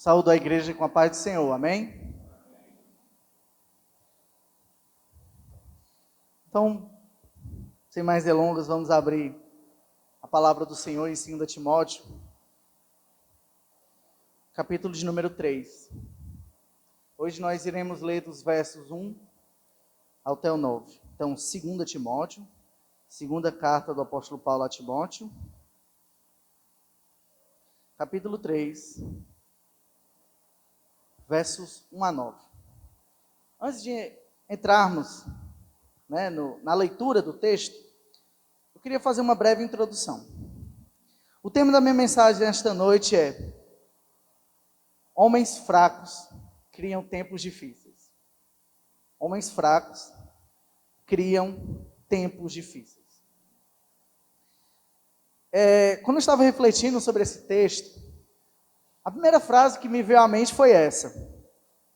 Saúdo a igreja com a paz do Senhor, amém? Então, sem mais delongas, vamos abrir a palavra do Senhor em 2 Timóteo, capítulo de número 3. Hoje nós iremos ler dos versos 1 até o 9. Então, 2 Timóteo, segunda carta do apóstolo Paulo a Timóteo, capítulo 3, versos 1 a 9. Antes de entrarmos na leitura do texto, eu queria fazer uma breve introdução. O tema da minha mensagem esta noite é: homens fracos criam tempos difíceis. Homens fracos criam tempos difíceis. Quando eu estava refletindo sobre esse texto, a primeira frase que me veio à mente foi essa.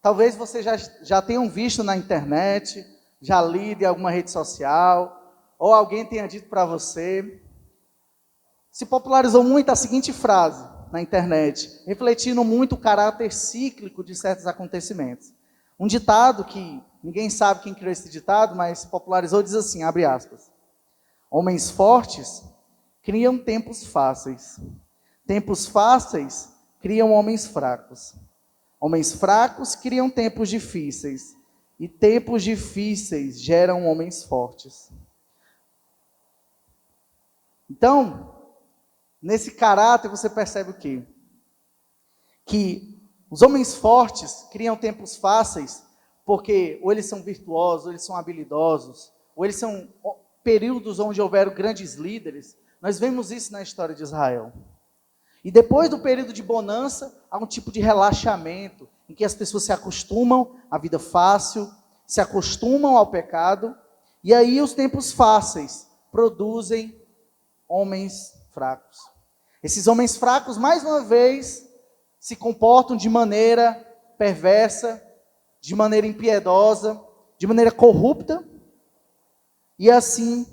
Talvez você já tenham visto na internet, já lido em alguma rede social, ou alguém tenha dito para você. Se popularizou muito a seguinte frase na internet, refletindo muito o caráter cíclico de certos acontecimentos. Um ditado que ninguém sabe quem criou esse ditado, mas se popularizou, diz assim, abre aspas: homens fortes criam tempos fáceis. Tempos fáceis criam homens fracos. Homens fracos criam tempos difíceis. E tempos difíceis geram homens fortes. Então, nesse caráter você percebe o quê? Que os homens fortes criam tempos fáceis porque ou eles são virtuosos, ou eles são habilidosos, ou eles são períodos onde houveram grandes líderes. Nós vemos isso na história de Israel. E depois do período de bonança, há um tipo de relaxamento, em que as pessoas se acostumam à vida fácil, se acostumam ao pecado, e aí os tempos fáceis produzem homens fracos. Esses homens fracos, mais uma vez, se comportam de maneira perversa, de maneira impiedosa, de maneira corrupta, e assim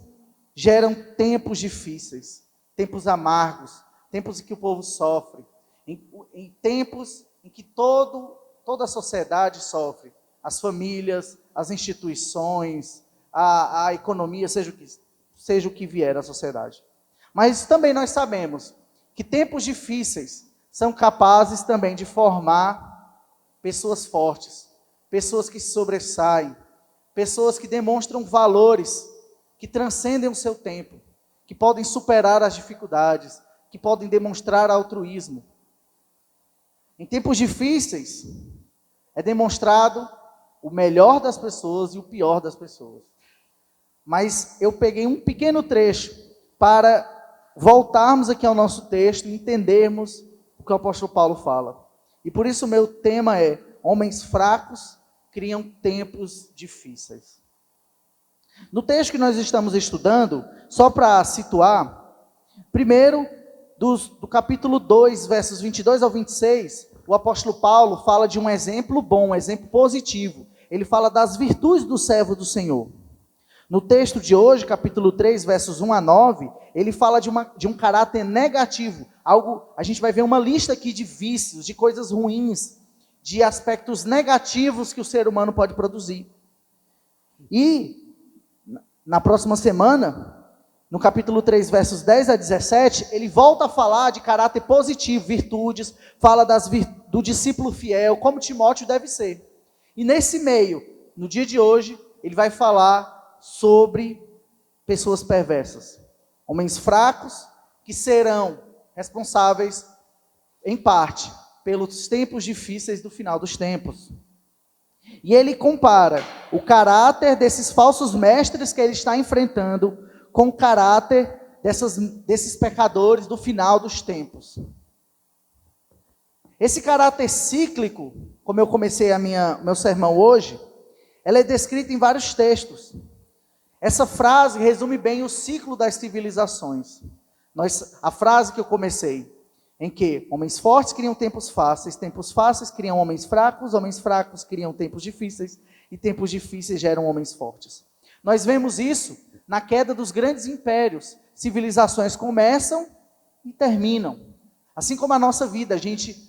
geram tempos difíceis, tempos amargos, tempos em que o povo sofre, em tempos em que toda a sociedade sofre, as famílias, as instituições, a economia, seja o que vier a sociedade. Mas também nós sabemos que tempos difíceis são capazes também de formar pessoas fortes, pessoas que se sobressaem, pessoas que demonstram valores, que transcendem o seu tempo, que podem superar as dificuldades, que podem demonstrar altruísmo. Em tempos difíceis, é demonstrado o melhor das pessoas e o pior das pessoas. Mas eu peguei um pequeno trecho para voltarmos aqui ao nosso texto e entendermos o que o apóstolo Paulo fala. E por isso o meu tema é: homens fracos criam tempos difíceis. No texto que nós estamos estudando, só para situar, primeiro, do capítulo 2, versos 22 ao 26, o apóstolo Paulo fala de um exemplo bom, um exemplo positivo. Ele fala das virtudes do servo do Senhor. No texto de hoje, capítulo 3, versos 1 a 9, ele fala de um caráter negativo. A gente vai ver uma lista aqui de vícios, de coisas ruins, de aspectos negativos que o ser humano pode produzir. E, na próxima semana, no capítulo 3, versos 10 a 17, ele volta a falar de caráter positivo, virtudes, fala do discípulo fiel, como Timóteo deve ser. E nesse meio, no dia de hoje, ele vai falar sobre pessoas perversas. Homens fracos que serão responsáveis, em parte, pelos tempos difíceis do final dos tempos. E ele compara o caráter desses falsos mestres que ele está enfrentando com o caráter desses pecadores do final dos tempos. Esse caráter cíclico, como eu comecei meu sermão hoje, ela é descrita em vários textos. Essa frase resume bem o ciclo das civilizações. A frase que eu comecei, em que homens fortes criam tempos fáceis criam homens fracos criam tempos difíceis, e tempos difíceis geram homens fortes. Nós vemos isso na queda dos grandes impérios. Civilizações começam e terminam. Assim como a nossa vida,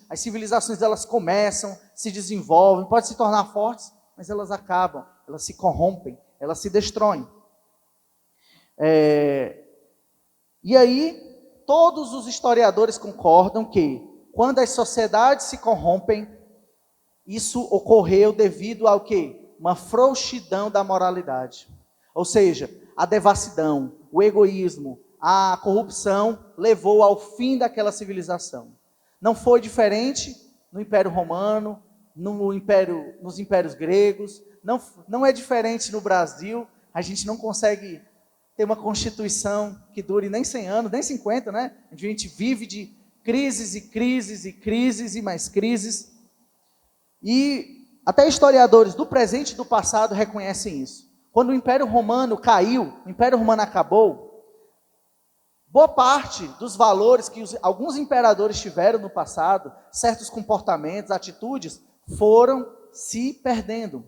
as civilizações elas começam, se desenvolvem, podem se tornar fortes, mas elas acabam, elas se corrompem, elas se destroem. E aí, todos os historiadores concordam que, quando as sociedades se corrompem, isso ocorreu devido ao quê? Uma frouxidão da moralidade. Ou seja, a devassidão, o egoísmo, a corrupção levou ao fim daquela civilização. Não foi diferente no Império Romano, nos impérios gregos, não é diferente no Brasil. A gente não consegue ter uma constituição que dure nem 100 anos, nem 50, né? A gente vive de crises e crises e crises e mais crises. E até historiadores do presente e do passado reconhecem isso. Quando o Império Romano caiu, o Império Romano acabou, boa parte dos valores que alguns imperadores tiveram no passado, certos comportamentos, atitudes, foram se perdendo.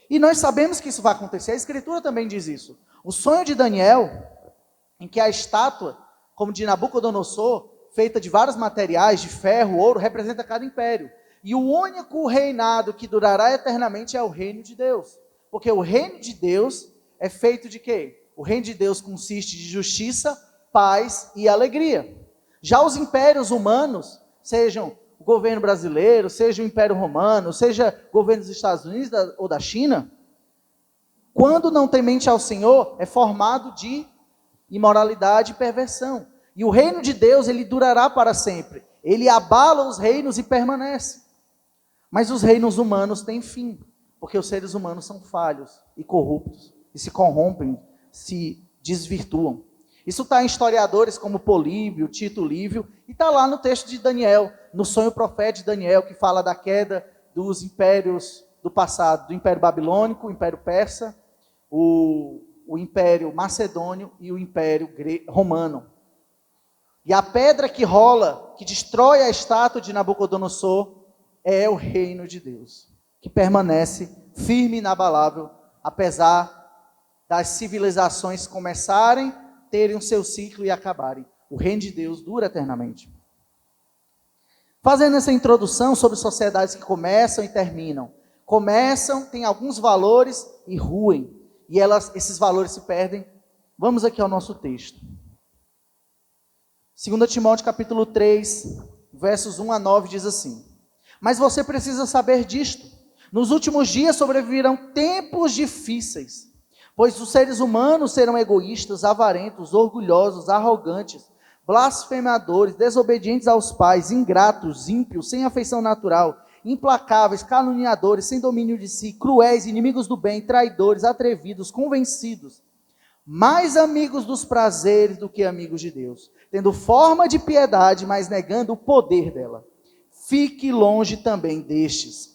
E nós sabemos que isso vai acontecer, a Escritura também diz isso. O sonho de Daniel, em que a estátua, como de Nabucodonosor, feita de vários materiais, de ferro, ouro, representa cada império. E o único reinado que durará eternamente é o reino de Deus. Porque o reino de Deus é feito de quê? O reino de Deus consiste de justiça, paz e alegria. Já os impérios humanos, sejam o governo brasileiro, seja o Império Romano, seja o governo dos Estados Unidos ou da China, quando não temente ao Senhor, é formado de imoralidade e perversão. E o reino de Deus, ele durará para sempre. Ele abala os reinos e permanece. Mas os reinos humanos têm fim, porque os seres humanos são falhos e corruptos, e se corrompem, se desvirtuam. Isso está em historiadores como Políbio, Tito Livio, e está lá no texto de Daniel, no sonho profético de Daniel, que fala da queda dos impérios do passado, do Império Babilônico, o Império Persa, o Império Macedônio e o Império Romano. E a pedra que rola, que destrói a estátua de Nabucodonosor, é o reino de Deus, que permanece firme e inabalável, apesar das civilizações começarem, terem o seu ciclo e acabarem. O reino de Deus dura eternamente. Fazendo essa introdução sobre sociedades que começam e terminam. Começam, têm alguns valores e ruem. E esses valores se perdem. Vamos aqui ao nosso texto. 2 Timóteo capítulo 3, versos 1 a 9 diz assim: Mas você precisa saber disto. Nos últimos dias sobrevirão tempos difíceis. Pois os seres humanos serão egoístas, avarentos, orgulhosos, arrogantes, blasfemadores, desobedientes aos pais, ingratos, ímpios, sem afeição natural, implacáveis, caluniadores, sem domínio de si, cruéis, inimigos do bem, traidores, atrevidos, convencidos, mais amigos dos prazeres do que amigos de Deus, tendo forma de piedade, mas negando o poder dela. Fique longe também destes.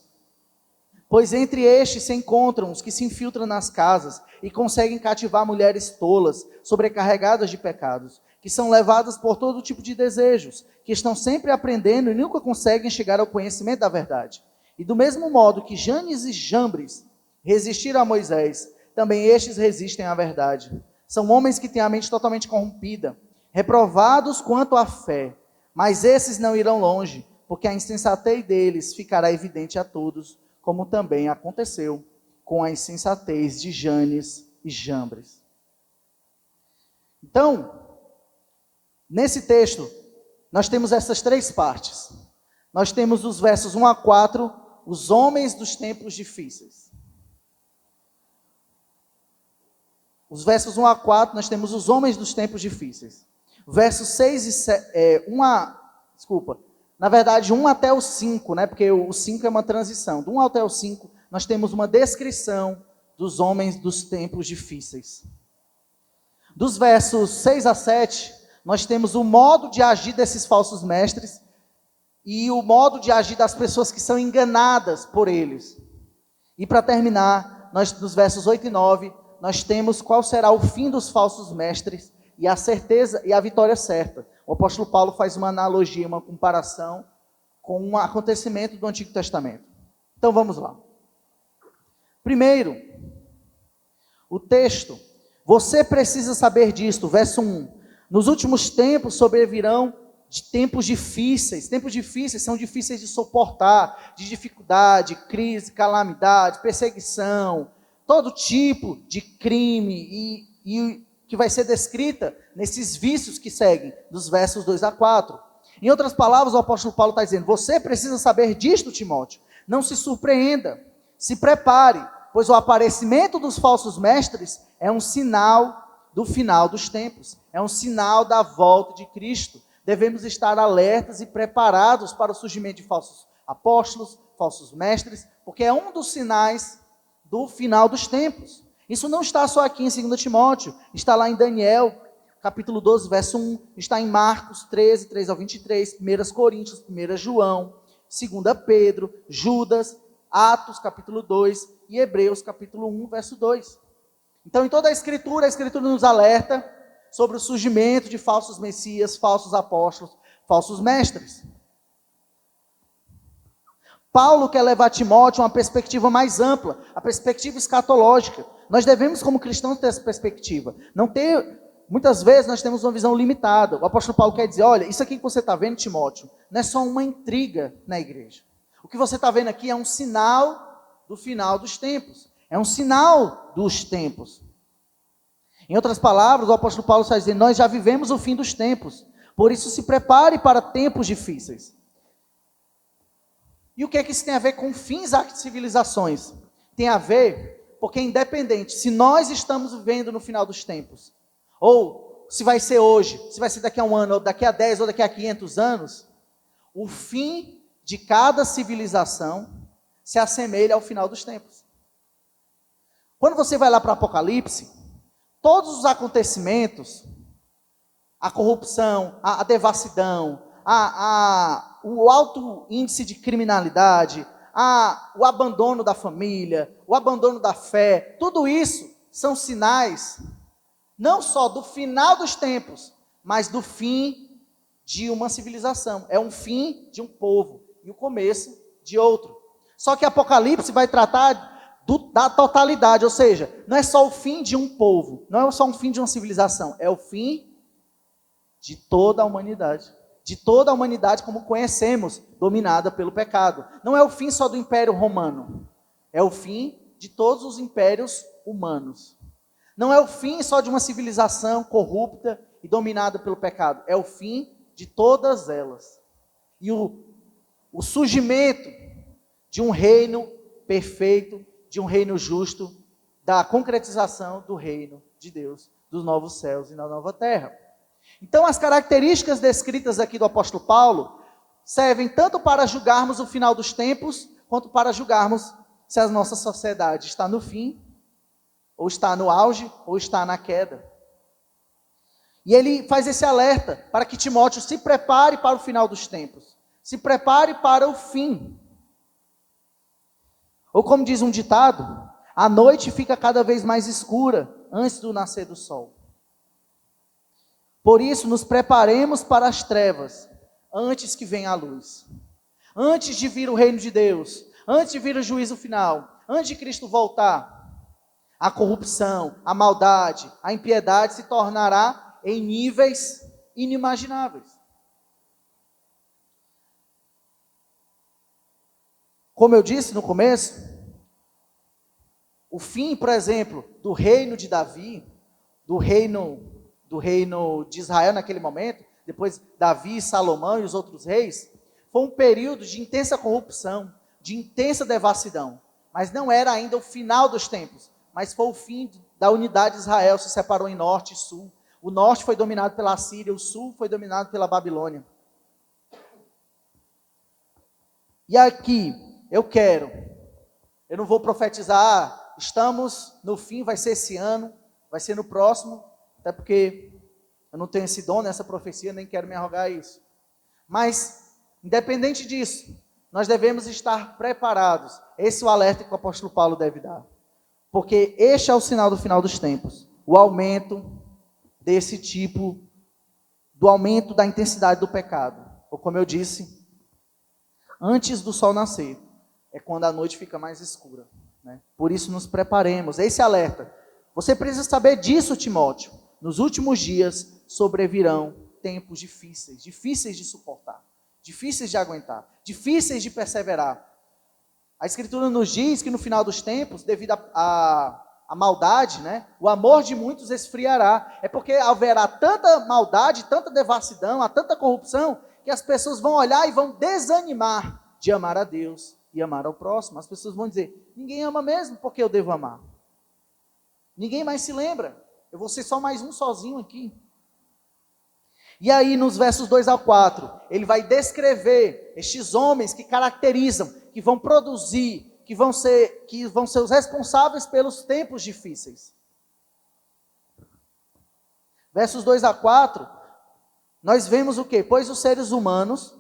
Pois entre estes se encontram os que se infiltram nas casas e conseguem cativar mulheres tolas, sobrecarregadas de pecados, que são levadas por todo tipo de desejos, que estão sempre aprendendo e nunca conseguem chegar ao conhecimento da verdade. E do mesmo modo que Janes e Jambres resistiram a Moisés, também estes resistem à verdade. São homens que têm a mente totalmente corrompida, reprovados quanto à fé, mas esses não irão longe, porque a insensatez deles ficará evidente a todos, como também aconteceu com a insensatez de Janes e Jambres. Então, nesse texto, nós temos essas três partes. Nós temos os versos 1 a 4, os homens dos tempos difíceis. Os versos 1 a 4, nós temos os homens dos tempos difíceis. Versos 6 e 7, 1 até o 5, né? Porque o 5 é uma transição. Do 1 até o 5, nós temos uma descrição dos homens dos tempos difíceis. Dos versos 6 a 7, nós temos o modo de agir desses falsos mestres e o modo de agir das pessoas que são enganadas por eles. E para terminar, nos versos 8 e 9, nós temos qual será o fim dos falsos mestres e a certeza e a vitória certa. O apóstolo Paulo faz uma analogia, uma comparação com um acontecimento do Antigo Testamento. Então vamos lá. Primeiro, o texto, você precisa saber disto, verso 1. Nos últimos tempos sobrevirão de tempos difíceis. Tempos difíceis são difíceis de suportar, de dificuldade, crise, calamidade, perseguição, todo tipo de crime e que vai ser descrita nesses vícios que seguem, dos versos 2 a 4. Em outras palavras, o apóstolo Paulo está dizendo, você precisa saber disto, Timóteo. Não se surpreenda, se prepare, pois o aparecimento dos falsos mestres é um sinal do final dos tempos. É um sinal da volta de Cristo. Devemos estar alertas e preparados para o surgimento de falsos apóstolos, falsos mestres, porque é um dos sinais do final dos tempos. Isso não está só aqui em 2 Timóteo, está lá em Daniel, capítulo 12, verso 1, está em Marcos 13, 3 ao 23, 1 Coríntios, 1 João, 2 Pedro, Judas, Atos, capítulo 2 e Hebreus, capítulo 1, verso 2. Então, em toda a Escritura nos alerta sobre o surgimento de falsos messias, falsos apóstolos, falsos mestres. Paulo quer levar Timóteo a uma perspectiva mais ampla, a perspectiva escatológica. Nós devemos, como cristãos, ter essa perspectiva. Muitas vezes nós temos uma visão limitada. O apóstolo Paulo quer dizer, olha, isso aqui que você está vendo, Timóteo, não é só uma intriga na igreja. O que você está vendo aqui é um sinal do final dos tempos. É um sinal dos tempos. Em outras palavras, o apóstolo Paulo está dizendo, nós já vivemos o fim dos tempos. Por isso, se prepare para tempos difíceis. E o que é que isso tem a ver com fins das civilizações? Tem a ver, porque independente, se nós estamos vivendo no final dos tempos, ou se vai ser hoje, se vai ser daqui a um ano, ou daqui a 10, ou daqui a 500 anos, o fim de cada civilização se assemelha ao final dos tempos. Quando você vai lá para o Apocalipse, todos os acontecimentos, a corrupção, a devassidão, o alto índice de criminalidade, o abandono da família, o abandono da fé, tudo isso são sinais não só do final dos tempos, mas do fim de uma civilização. É um fim de um povo e o começo de outro. Só que Apocalipse vai tratar da totalidade, ou seja, não é só o fim de um povo, não é só um fim de uma civilização, é o fim de toda a humanidade. De toda a humanidade como conhecemos, dominada pelo pecado. Não é o fim só do Império Romano, é o fim de todos os impérios humanos. Não é o fim só de uma civilização corrupta e dominada pelo pecado, é o fim de todas elas. E o surgimento de um reino perfeito, de um reino justo, da concretização do reino de Deus, dos novos céus e da nova terra. Então, as características descritas aqui do apóstolo Paulo servem tanto para julgarmos o final dos tempos, quanto para julgarmos se a nossa sociedade está no fim, ou está no auge, ou está na queda. E ele faz esse alerta para que Timóteo se prepare para o final dos tempos, se prepare para o fim. Ou como diz um ditado, a noite fica cada vez mais escura antes do nascer do sol. Por isso, nos preparemos para as trevas, antes que venha a luz. Antes de vir o reino de Deus, antes de vir o juízo final, antes de Cristo voltar, a corrupção, a maldade, a impiedade se tornará em níveis inimagináveis. Como eu disse no começo, o fim, por exemplo, do reino de Davi, do reino de Israel naquele momento, depois Davi, Salomão e os outros reis, foi um período de intensa corrupção, de intensa devassidão, mas não era ainda o final dos tempos, mas foi o fim da unidade de Israel, se separou em norte e sul. O norte foi dominado pela Síria, o sul foi dominado pela Babilônia. E aqui, eu não vou profetizar, estamos no fim, vai ser esse ano, vai ser no próximo, até porque eu não tenho esse dom nessa profecia, nem quero me arrogar isso. Mas, independente disso, nós devemos estar preparados. Esse é o alerta que o apóstolo Paulo deve dar. Porque este é o sinal do final dos tempos. O aumento desse tipo, do aumento da intensidade do pecado. Ou como eu disse, antes do sol nascer, é quando a noite fica mais escura. Né? Por isso nos preparemos. Esse alerta. Você precisa saber disso, Timóteo. Nos últimos dias sobrevirão tempos difíceis, difíceis de suportar, difíceis de aguentar, difíceis de perseverar. A Escritura nos diz que no final dos tempos, devido à maldade, né, o amor de muitos esfriará. É porque haverá tanta maldade, tanta devassidão, há tanta corrupção, que as pessoas vão olhar e vão desanimar de amar a Deus e amar ao próximo. As pessoas vão dizer, ninguém ama mesmo, porque eu devo amar. Ninguém mais se lembra. Eu vou ser só mais um sozinho aqui. E aí, nos versos 2 ao 4, ele vai descrever estes homens que caracterizam, que vão produzir, que vão ser os responsáveis pelos tempos difíceis. Versos 2 a 4, nós vemos o quê? Pois os seres humanos,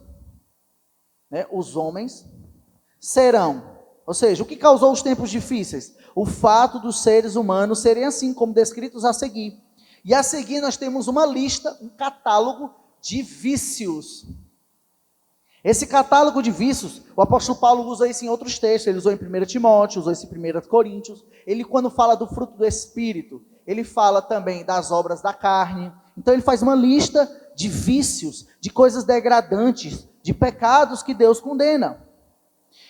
né, os homens, serão, ou seja, o que causou os tempos difíceis? O fato dos seres humanos serem assim, como descritos a seguir. E a seguir nós temos uma lista, um catálogo de vícios. Esse catálogo de vícios, o apóstolo Paulo usa isso em outros textos, ele usou em 1 Timóteo, usou isso em 1 Coríntios. Ele, quando fala do fruto do Espírito, ele fala também das obras da carne. Então ele faz uma lista de vícios, de coisas degradantes, de pecados que Deus condena.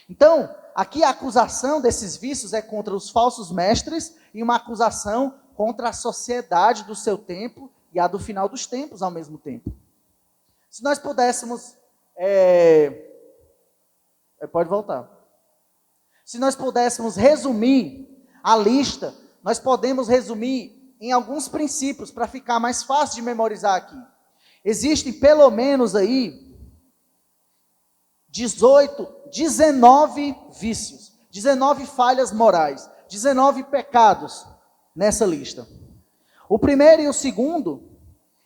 Então, aqui a acusação desses vícios é contra os falsos mestres e uma acusação contra a sociedade do seu tempo e a do final dos tempos ao mesmo tempo. Se nós pudéssemos... Pode voltar. Se nós pudéssemos resumir a lista, nós podemos resumir em alguns princípios para ficar mais fácil de memorizar aqui. Existem pelo menos aí 19 vícios, 19 falhas morais, 19 pecados nessa lista. O primeiro e o segundo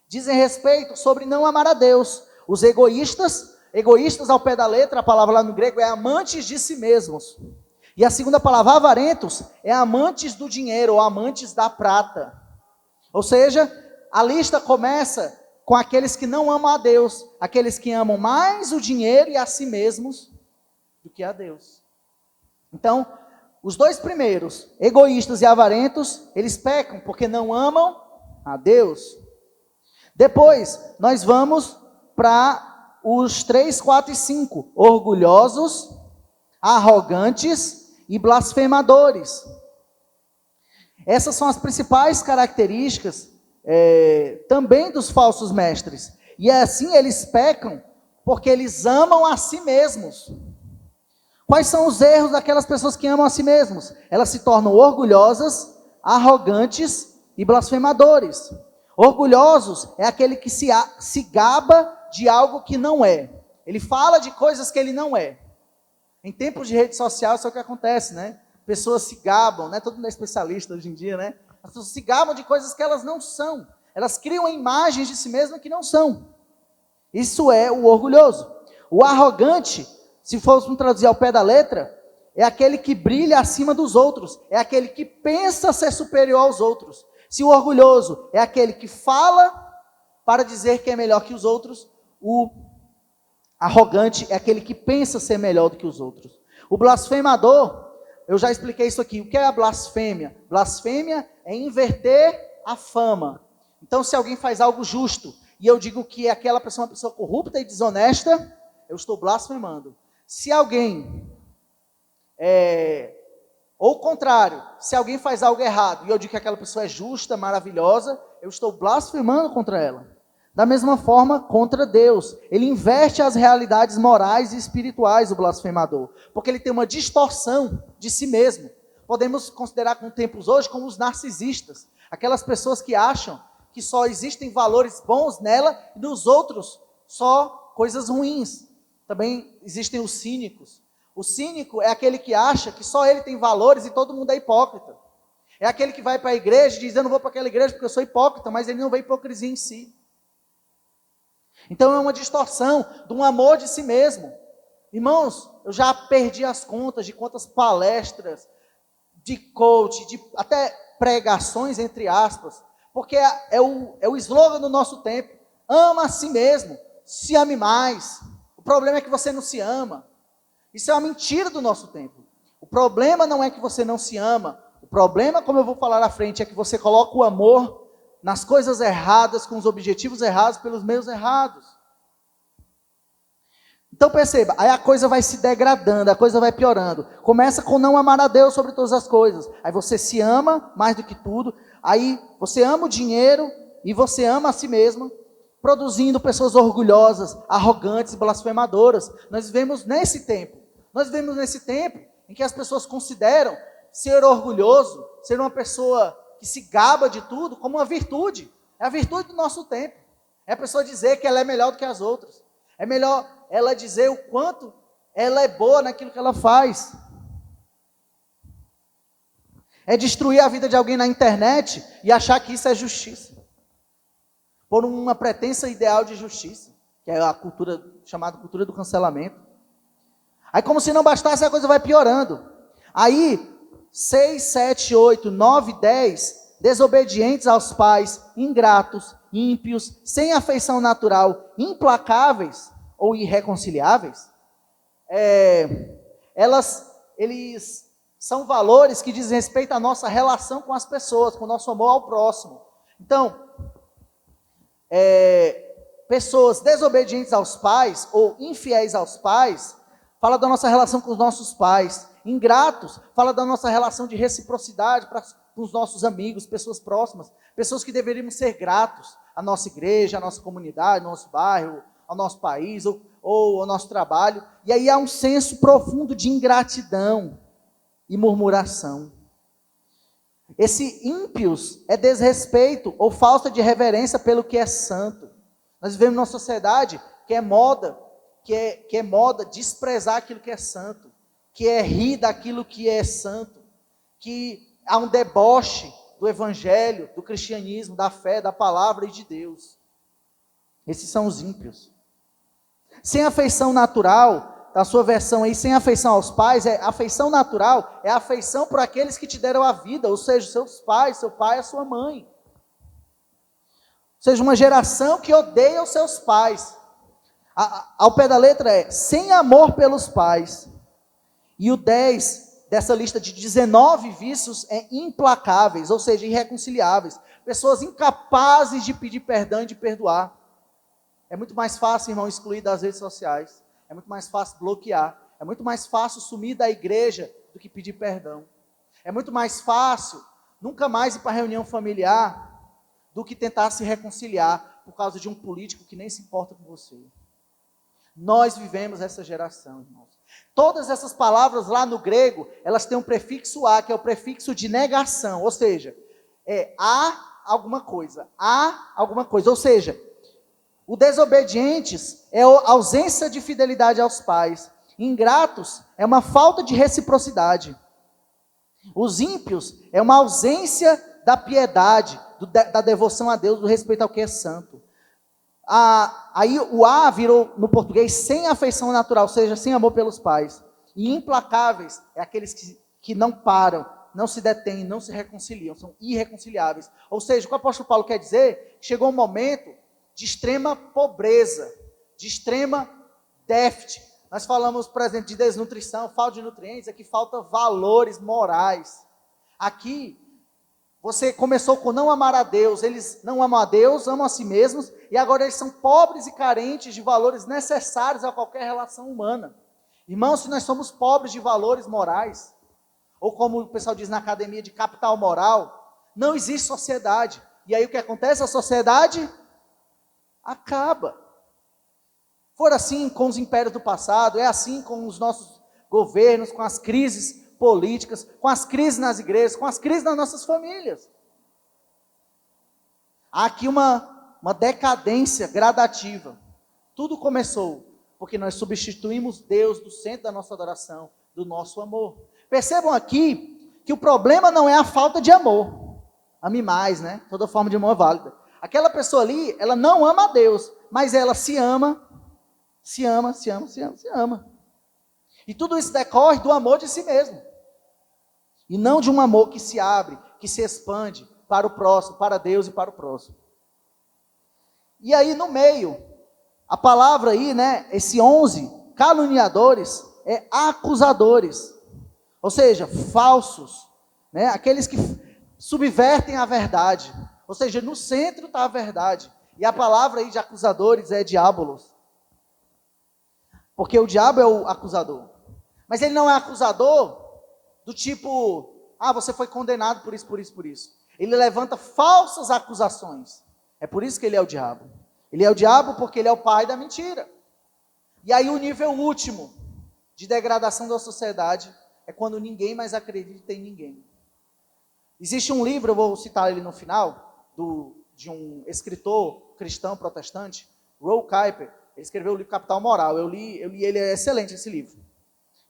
dizem respeito sobre não amar a Deus. Os egoístas ao pé da letra, a palavra lá no grego é amantes de si mesmos. E a segunda palavra, avarentos, é amantes do dinheiro ou amantes da prata. Ou seja, a lista começa com aqueles que não amam a Deus, aqueles que amam mais o dinheiro e a si mesmos do que a Deus. Então, os dois primeiros, egoístas e avarentos, eles pecam porque não amam a Deus. Depois, nós vamos para os 3, 4 e 5, orgulhosos, arrogantes e blasfemadores. Essas são as principais características também dos falsos mestres. E assim eles pecam porque eles amam a si mesmos. Quais são os erros daquelas pessoas que amam a si mesmos? Elas se tornam orgulhosas, arrogantes e blasfemadores. Orgulhosos é aquele que se gaba de algo que não é. Ele fala de coisas que ele não é. Em tempos de rede social, isso é o que acontece, né? Pessoas se gabam, né? Todo mundo é especialista hoje em dia, né? As pessoas se gabam de coisas que elas não são. Elas criam imagens de si mesmas que não são. Isso é o orgulhoso. O arrogante, se fosse traduzir ao pé da letra, é aquele que brilha acima dos outros. É aquele que pensa ser superior aos outros. Se o orgulhoso é aquele que fala para dizer que é melhor que os outros, o arrogante é aquele que pensa ser melhor do que os outros. O blasfemador, eu já expliquei isso aqui. O que é a blasfêmia? Blasfêmia é inverter a fama. Então, se alguém faz algo justo e eu digo que aquela pessoa é uma pessoa corrupta e desonesta, eu estou blasfemando. Se alguém ou o contrário, se alguém faz algo errado e eu digo que aquela pessoa é justa, maravilhosa, eu estou blasfemando contra ela. Da mesma forma, contra Deus. Ele inverte as realidades morais e espirituais, o blasfemador, porque ele tem uma distorção de si mesmo. Podemos considerar com tempos hoje como os narcisistas, aquelas pessoas que acham que só existem valores bons nela e nos outros só coisas ruins. Também existem os cínicos. O cínico é aquele que acha que só ele tem valores e todo mundo é hipócrita. É aquele que vai para a igreja e diz, eu não vou para aquela igreja porque eu sou hipócrita, mas ele não vê hipocrisia em si. Então é uma distorção de um amor de si mesmo. Irmãos, eu já perdi as contas de quantas palestras, de coach, de até pregações, entre aspas, porque é o slogan do nosso tempo. Ama a si mesmo, se ame mais. O problema é que você não se ama. Isso é uma mentira do nosso tempo. O problema não é que você não se ama. O problema, como eu vou falar à frente, é que você coloca o amor nas coisas erradas, com os objetivos errados, pelos meios errados. Então perceba, aí a coisa vai se degradando, a coisa vai piorando. Começa com não amar a Deus sobre todas as coisas. Aí você se ama mais do que tudo. Aí você ama o dinheiro e você ama a si mesmo, produzindo pessoas orgulhosas, arrogantes e blasfemadoras. Nós vivemos nesse tempo. Nós vivemos nesse tempo em que as pessoas consideram ser orgulhoso, ser uma pessoa que se gaba de tudo, como uma virtude. É a virtude do nosso tempo. É a pessoa dizer que ela é melhor do que as outras. É melhor ela dizer o quanto ela é boa naquilo que ela faz. É destruir a vida de alguém na internet e achar que isso é justiça. Por uma pretensa ideal de justiça, que é a cultura, chamada cultura do cancelamento. Aí como se não bastasse, a coisa vai piorando. Aí, 6, 7, 8, 9, 10, desobedientes aos pais, ingratos, ímpios, sem afeição natural, implacáveis ou irreconciliáveis, eles são valores que dizem respeito à nossa relação com as pessoas, com o nosso amor ao próximo. Então, pessoas desobedientes aos pais ou infiéis aos pais, fala da nossa relação com os nossos pais. Ingratos, fala da nossa relação de reciprocidade com os nossos amigos, pessoas próximas, pessoas que deveríamos ser gratos à nossa igreja, à nossa comunidade, ao nosso bairro, ao nosso país ou ao nosso trabalho. E aí há um senso profundo de ingratidão e murmuração. Esse ímpios é desrespeito ou falta de reverência pelo que é santo. Nós vivemos numa sociedade que é moda, que é moda desprezar aquilo que é santo, que é rir daquilo que é santo, que há um deboche do evangelho, do cristianismo, da fé, da palavra e de Deus. Esses são os ímpios. Sem afeição natural, na sua versão aí, sem afeição aos pais, afeição natural é afeição por aqueles que te deram a vida, ou seja, seus pais, seu pai, a sua mãe. Ou seja, uma geração que odeia os seus pais. Ao pé da letra sem amor pelos pais. E o 10 dessa lista de 19 vícios é implacáveis, ou seja, irreconciliáveis. Pessoas incapazes de pedir perdão e de perdoar. É muito mais fácil, irmão, excluir das redes sociais. É muito mais fácil bloquear. É muito mais fácil sumir da igreja do que pedir perdão. É muito mais fácil nunca mais ir para a reunião familiar do que tentar se reconciliar por causa de um político que nem se importa com você. Nós vivemos essa geração, irmãos. Todas essas palavras lá no grego, elas têm um prefixo a, que é o prefixo de negação, ou seja, há alguma coisa, ou seja, o desobedientes é a ausência de fidelidade aos pais, ingratos é uma falta de reciprocidade, os ímpios é uma ausência da piedade, da devoção a Deus, do respeito ao que é santo. Aí o A virou no português sem afeição natural, ou seja, sem amor pelos pais. E implacáveis é aqueles que não param, não se detêm, não se reconciliam, são irreconciliáveis. Ou seja, o que o apóstolo Paulo quer dizer, chegou um momento de extrema pobreza, de extrema déficit. Nós falamos, por exemplo, de desnutrição, falta de nutrientes, aqui falta valores morais. Aqui você começou com não amar a Deus, eles não amam a Deus, amam a si mesmos, e agora eles são pobres e carentes de valores necessários a qualquer relação humana. Irmãos, se nós somos pobres de valores morais, ou como o pessoal diz na academia, de capital moral, não existe sociedade. E aí o que acontece? A sociedade acaba. For assim com os impérios do passado, é assim com os nossos governos, com as crises políticas, com as crises nas igrejas, com as crises nas nossas famílias. Há aqui uma decadência gradativa. Tudo começou porque nós substituímos Deus do centro da nossa adoração, do nosso amor. Percebam aqui que o problema não é a falta de amor. Ame mais, né? Toda forma de amor é válida. Aquela pessoa ali, ela não ama a Deus, mas ela se ama. E tudo isso decorre do amor de si mesmo. E não de um amor que se abre, que se expande para o próximo, para Deus e para o próximo. E aí no meio, a palavra aí, né, esse 11, caluniadores, é acusadores. Ou seja, falsos, né, aqueles que subvertem a verdade. Ou seja, no centro está a verdade. E a palavra aí de acusadores é diabolos. Porque o diabo é o acusador. Mas ele não é acusador do tipo, você foi condenado por isso, por isso, por isso. Ele levanta falsas acusações. É por isso que ele é o diabo. Ele é o diabo porque ele é o pai da mentira. E aí o nível último de degradação da sociedade é quando ninguém mais acredita em ninguém. Existe um livro, eu vou citar ele no final, de um escritor cristão protestante, Roy Kuiper. Ele escreveu o livro Capital Moral. Eu li ele, é excelente esse livro.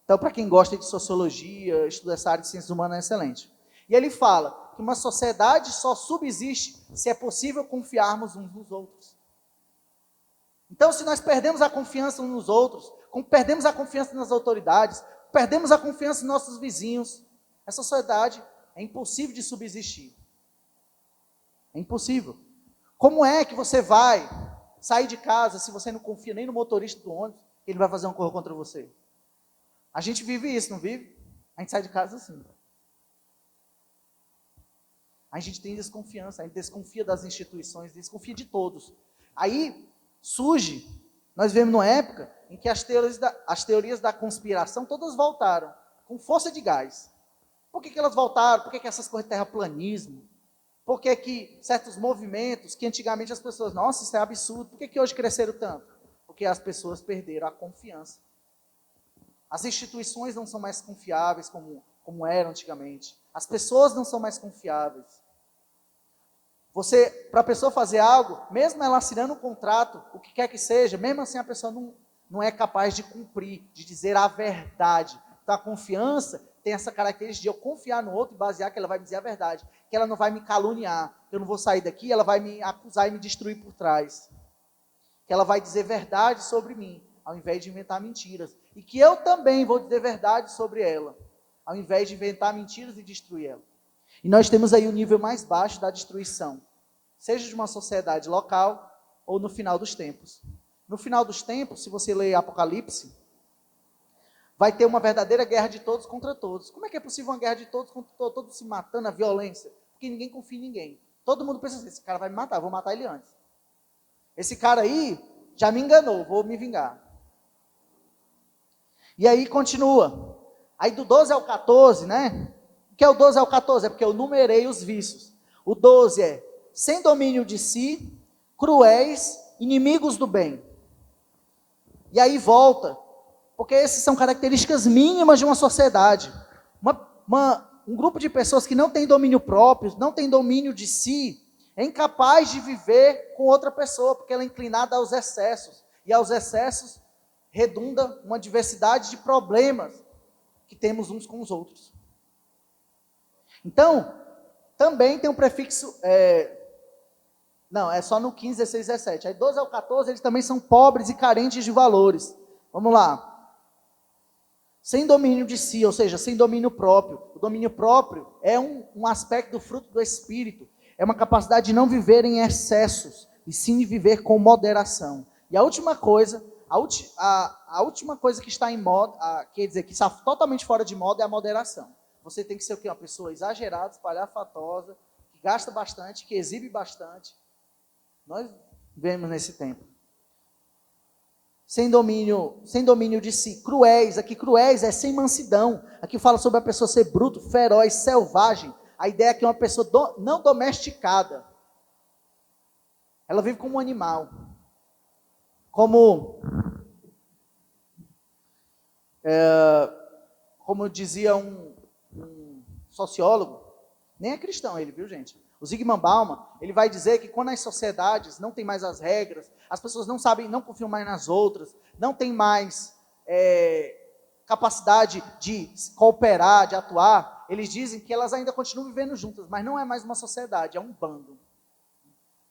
Então, para quem gosta de sociologia, estuda essa área de ciências humanas, é excelente. E ele fala que uma sociedade só subsiste se é possível confiarmos uns nos outros. Então, se nós perdemos a confiança uns nos outros, perdemos a confiança nas autoridades, perdemos a confiança em nossos vizinhos, essa sociedade é impossível de subsistir. É impossível. Como é que você vai sair de casa se você não confia nem no motorista do ônibus, que ele vai fazer um corro contra você? A gente vive isso, não vive? A gente sai de casa assim. A gente tem desconfiança, a gente desconfia das instituições, desconfia de todos. Aí surge, nós vemos numa época em que as teorias da conspiração todas voltaram, com força de gás. Por que elas voltaram? Por que essas coisas de terraplanismo? Por que certos movimentos que antigamente as pessoas, nossa, isso é absurdo, por que hoje cresceram tanto? Porque as pessoas perderam a confiança. As instituições não são mais confiáveis como eram antigamente. As pessoas não são mais confiáveis. Para a pessoa fazer algo, mesmo ela assinando um contrato, o que quer que seja, mesmo assim a pessoa não é capaz de cumprir, de dizer a verdade. Então a confiança tem essa característica de eu confiar no outro e basear que ela vai me dizer a verdade, que ela não vai me caluniar, que eu não vou sair daqui, ela vai me acusar e me destruir por trás. Que ela vai dizer verdade sobre mim, ao invés de inventar mentiras. E que eu também vou dizer verdade sobre ela, ao invés de inventar mentiras e destruir ela. E nós temos aí o nível mais baixo da destruição, seja de uma sociedade local ou no final dos tempos. No final dos tempos, se você ler Apocalipse, vai ter uma verdadeira guerra de todos contra todos. Como é que é possível uma guerra de todos contra todos, todos se matando, a violência? Porque ninguém confia em ninguém. Todo mundo pensa assim, esse cara vai me matar, eu vou matar ele antes. Esse cara aí já me enganou, vou me vingar. E aí continua. Aí do 12 ao 14, né? O que é o 12 ao 14? É porque eu numerei os vícios. O 12 é sem domínio de si, cruéis, inimigos do bem. E aí volta, porque essas são características mínimas de uma sociedade. Um grupo de pessoas que não tem domínio próprio, não tem domínio de si, é incapaz de viver com outra pessoa, porque ela é inclinada aos excessos. E aos excessos redunda uma diversidade de problemas que temos uns com os outros. Então, também tem um prefixo, não, é só no 15, 16, 17. Aí 12 ao 14, eles também são pobres e carentes de valores. Vamos lá. Sem domínio de si, ou seja, sem domínio próprio. O domínio próprio é um aspecto do fruto do Espírito. É uma capacidade de não viver em excessos, e sim de viver com moderação. E a última coisa, a última coisa que está em moda, quer dizer, que está totalmente fora de moda, é a moderação. Você tem que ser o quê? Uma pessoa exagerada, espalhafatosa, que gasta bastante, que exibe bastante. Nós vemos nesse tempo. Sem domínio de si. Cruéis, aqui cruéis é sem mansidão. Aqui fala sobre a pessoa ser bruto, feroz, selvagem. A ideia é que é uma pessoa não domesticada. Ela vive como um animal. Como dizia um sociólogo, nem é cristão ele, viu gente? O Zygmunt Bauman, ele vai dizer que quando as sociedades não têm mais as regras, as pessoas não sabem, não confiam mais nas outras, não têm mais capacidade de cooperar, de atuar, eles dizem que elas ainda continuam vivendo juntas, mas não é mais uma sociedade, é um bando.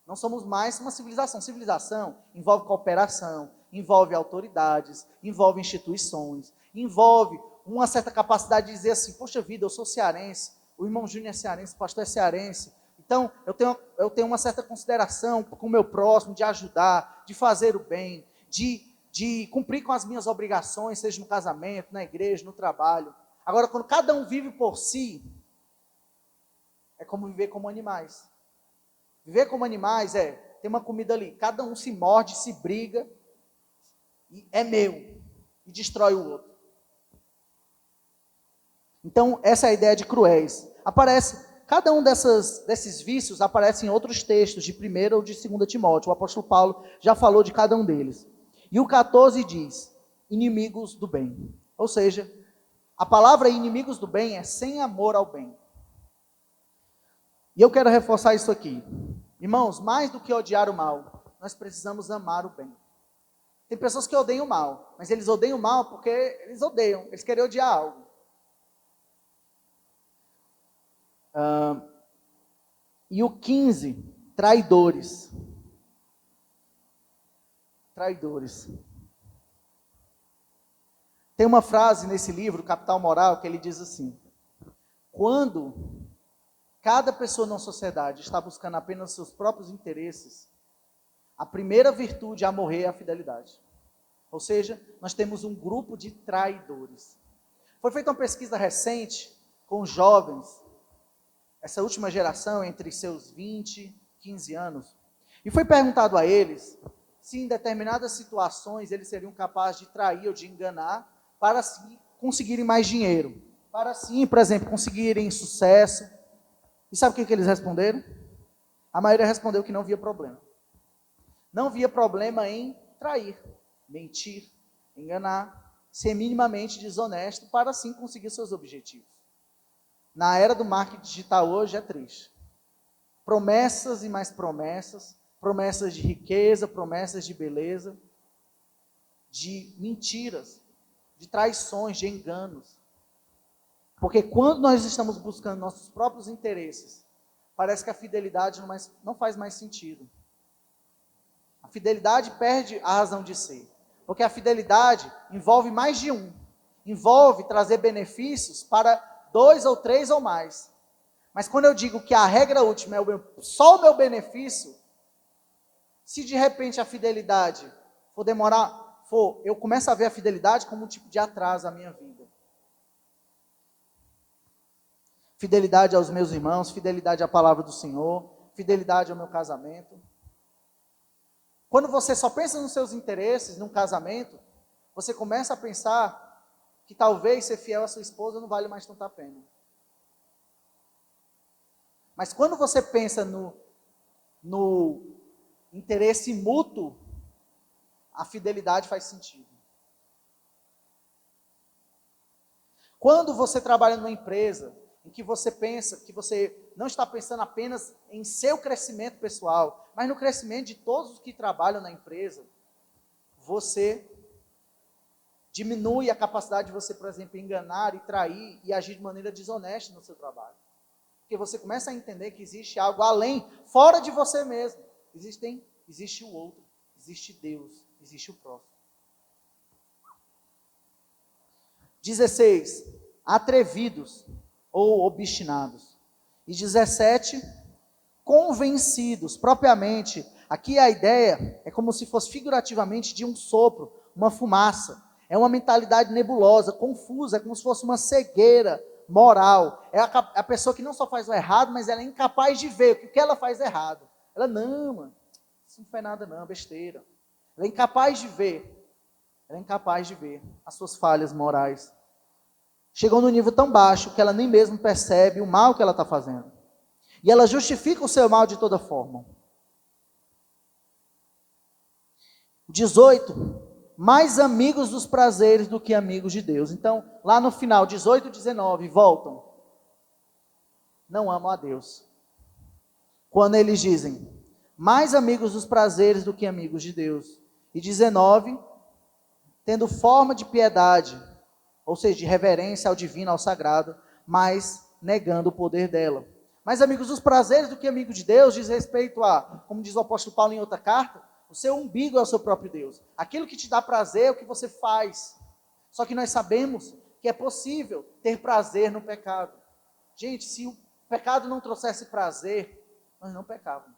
Não somos mais uma civilização. Civilização envolve cooperação, envolve autoridades, envolve instituições, envolve uma certa capacidade de dizer assim, poxa vida, eu sou cearense, o irmão Júnior é cearense, o pastor é cearense, então eu tenho uma certa consideração com o meu próximo, de ajudar, de fazer o bem, de cumprir com as minhas obrigações, seja no casamento, na igreja, no trabalho. Agora, quando cada um vive por si, é como viver como animais. Viver como animais tem uma comida ali, cada um se morde, se briga, e é meu, e destrói o outro. Então, essa é a ideia de cruéis. Cada um desses vícios aparece em outros textos, de 1ª ou de 2ª Timóteo. O apóstolo Paulo já falou de cada um deles. E o 14 diz, inimigos do bem. Ou seja, a palavra inimigos do bem é sem amor ao bem. E eu quero reforçar isso aqui. Irmãos, mais do que odiar o mal, nós precisamos amar o bem. Tem pessoas que odeiam o mal, mas eles odeiam o mal porque eles querem odiar algo. E o 15, traidores. Traidores. Tem uma frase nesse livro, Capital Moral, que ele diz assim: quando cada pessoa na sociedade está buscando apenas seus próprios interesses, a primeira virtude a morrer é a fidelidade. Ou seja, nós temos um grupo de traidores. Foi feita uma pesquisa recente com jovens, essa última geração, entre seus 20 e 15 anos, e foi perguntado a eles se em determinadas situações eles seriam capazes de trair ou de enganar para assim conseguirem mais dinheiro, para assim, por exemplo, conseguirem sucesso. E sabe o que eles responderam? A maioria respondeu que não via problema. Não via problema em trair, mentir, enganar, ser minimamente desonesto para assim conseguir seus objetivos. Na era do marketing digital hoje é triste. Promessas e mais promessas, promessas de riqueza, promessas de beleza, de mentiras, de traições, de enganos. Porque quando nós estamos buscando nossos próprios interesses, parece que a fidelidade não faz mais sentido. A fidelidade perde a razão de ser. Porque a fidelidade envolve mais de um. Envolve trazer benefícios para 2 ou 3 ou mais. Mas quando eu digo que a regra última é só o meu benefício, se de repente a fidelidade eu começo a ver a fidelidade como um tipo de atraso à minha vida. Fidelidade aos meus irmãos, fidelidade à palavra do Senhor, fidelidade ao meu casamento. Quando você só pensa nos seus interesses, num casamento, você começa a pensar que talvez ser fiel à sua esposa não vale mais tanta pena. Mas quando você pensa no interesse mútuo, a fidelidade faz sentido. Quando você trabalha numa empresa em que você pensa que você não está pensando apenas em seu crescimento pessoal, mas no crescimento de todos os que trabalham na empresa, você diminui a capacidade de você, por exemplo, enganar e trair e agir de maneira desonesta no seu trabalho. Porque você começa a entender que existe algo além, fora de você mesmo. Existe o outro, existe Deus, existe o próximo. 16, atrevidos ou obstinados. E 17, convencidos. Propriamente, aqui a ideia é como se fosse figurativamente de um sopro, uma fumaça. É uma mentalidade nebulosa, confusa, é como se fosse uma cegueira moral. É a pessoa que não só faz o errado, mas ela é incapaz de ver o que ela faz errado. Ela, não, mano, isso não faz nada não, besteira. Ela é incapaz de ver. Ela é incapaz de ver as suas falhas morais. Chegou num nível tão baixo que ela nem mesmo percebe o mal que ela está fazendo. E ela justifica o seu mal de toda forma. 18, mais amigos dos prazeres do que amigos de Deus. Então, lá no final, 18 e 19, voltam. Não amam a Deus. Quando eles dizem, mais amigos dos prazeres do que amigos de Deus. E 19, tendo forma de piedade, ou seja, de reverência ao divino, ao sagrado, mas negando o poder dela. Mas amigos dos prazeres do que amigos de Deus diz respeito a, como diz o apóstolo Paulo em outra carta, o seu umbigo é o seu próprio Deus. Aquilo que te dá prazer é o que você faz. Só que nós sabemos que é possível ter prazer no pecado. Gente, se o pecado não trouxesse prazer, nós não pecávamos.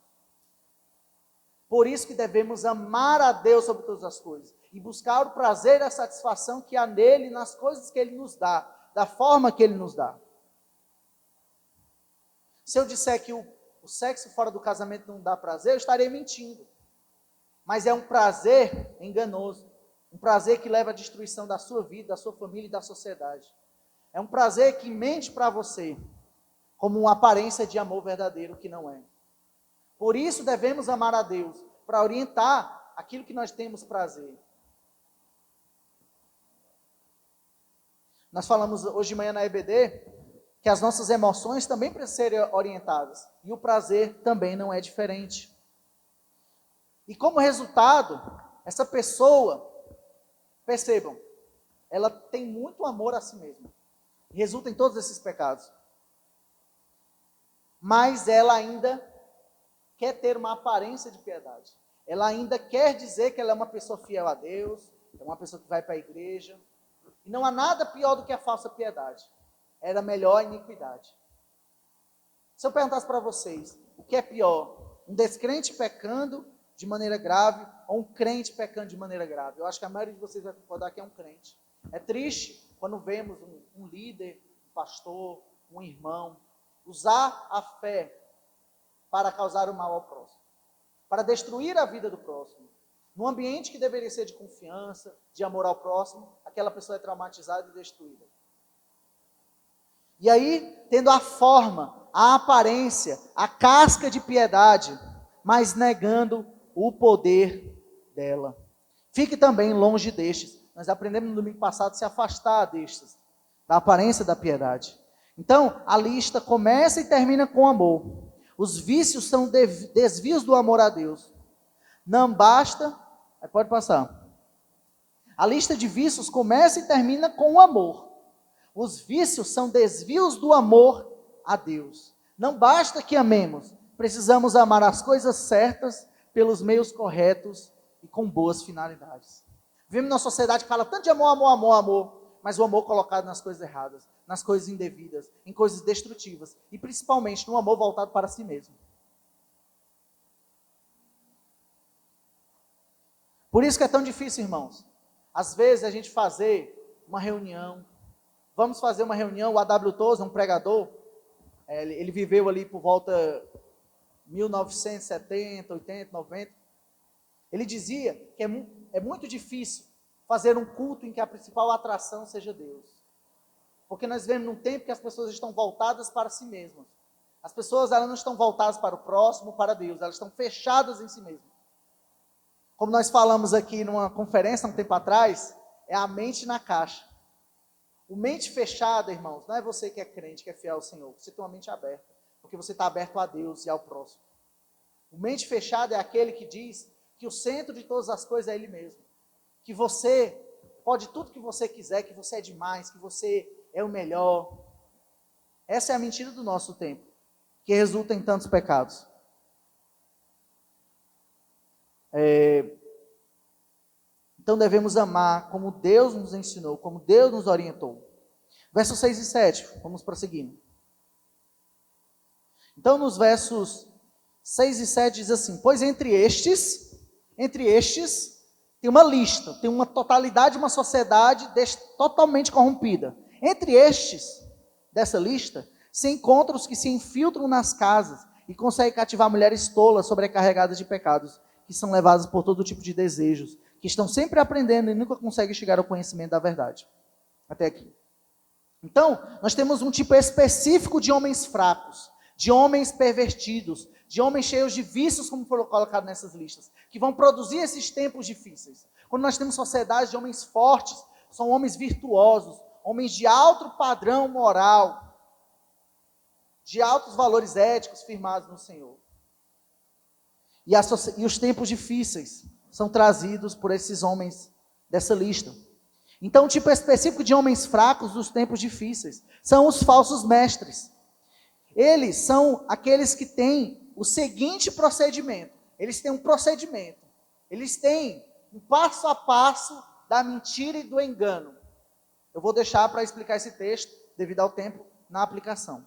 Por isso que devemos amar a Deus sobre todas as coisas. E buscar o prazer e a satisfação que há nele, nas coisas que ele nos dá, da forma que ele nos dá. Se eu disser que o o sexo fora do casamento não dá prazer, eu estaria mentindo. Mas é um prazer enganoso. Um prazer que leva à destruição da sua vida, da sua família e da sociedade. É um prazer que mente para você, como uma aparência de amor verdadeiro que não é. Por isso devemos amar a Deus, para orientar aquilo que nós temos prazer. Nós falamos hoje de manhã na EBD, que as nossas emoções também precisam ser orientadas. E o prazer também não é diferente. E como resultado, essa pessoa, percebam, ela tem muito amor a si mesma. E resulta em todos esses pecados. Mas ela ainda quer ter uma aparência de piedade. Ela ainda quer dizer que ela é uma pessoa fiel a Deus, é uma pessoa que vai para a igreja. E não há nada pior do que a falsa piedade. Era melhor a iniquidade. Se eu perguntasse para vocês, o que é pior? Um descrente pecando de maneira grave ou um crente pecando de maneira grave? Eu acho que a maioria de vocês vai concordar que é um crente. É triste quando vemos um líder, um pastor, um irmão, usar a fé para causar o mal ao próximo, para destruir a vida do próximo. Num ambiente que deveria ser de confiança, de amor ao próximo, aquela pessoa é traumatizada e destruída. E aí, tendo a forma, a aparência, a casca de piedade, mas negando o poder dela. Fique também longe destes. Nós aprendemos no domingo passado a se afastar destes, da aparência da piedade. Então, a lista começa e termina com amor. Os vícios são desvios do amor a Deus. Não basta, pode passar. A lista de vícios começa e termina com o amor. Os vícios são desvios do amor a Deus. Não basta que amemos, precisamos amar as coisas certas, pelos meios corretos e com boas finalidades. Vivemos numa sociedade que fala tanto de amor, amor, amor, amor, mas o amor colocado nas coisas erradas, nas coisas indevidas, em coisas destrutivas, e principalmente no amor voltado para si mesmo. Por isso que é tão difícil, irmãos. Às vezes a gente fazer uma reunião, vamos fazer uma reunião, o A.W. Tozer, um pregador, ele viveu ali por volta 1970, 80, 90. Ele dizia que é muito difícil fazer um culto em que a principal atração seja Deus. Porque nós vivemos num tempo que as pessoas estão voltadas para si mesmas. As pessoas elas não estão voltadas para o próximo, para Deus, elas estão fechadas em si mesmas. Como nós falamos aqui numa conferência um tempo atrás, é a mente na caixa. O mente fechada, irmãos, não é você que é crente, que é fiel ao Senhor. Você tem uma mente aberta, porque você está aberto a Deus e ao próximo. O mente fechada é aquele que diz que o centro de todas as coisas é Ele mesmo. Que você pode tudo que você quiser, que você é demais, que você é o melhor. Essa é a mentira do nosso tempo, que resulta em tantos pecados. Então devemos amar como Deus nos ensinou, como Deus nos orientou. Versos 6 e 7, vamos prosseguindo. Então nos versos 6 e 7 diz assim: pois entre estes, tem uma lista, tem uma totalidade, uma sociedade totalmente corrompida. Entre estes, dessa lista, se encontram os que se infiltram nas casas e conseguem cativar mulheres tolas sobrecarregadas de pecados, que são levadas por todo tipo de desejos, que estão sempre aprendendo e nunca conseguem chegar ao conhecimento da verdade. Até aqui. Então, nós temos um tipo específico de homens fracos, de homens pervertidos, de homens cheios de vícios, como foram colocados nessas listas, que vão produzir esses tempos difíceis. Quando nós temos sociedades de homens fortes, são homens virtuosos, homens de alto padrão moral, de altos valores éticos firmados no Senhor. E os tempos difíceis são trazidos por esses homens dessa lista. Então, um tipo específico de homens fracos dos tempos difíceis são os falsos mestres. Eles são aqueles que têm o seguinte procedimento. Eles têm um procedimento. Eles têm um passo a passo da mentira e do engano. Eu vou deixar para explicar esse texto, devido ao tempo, na aplicação.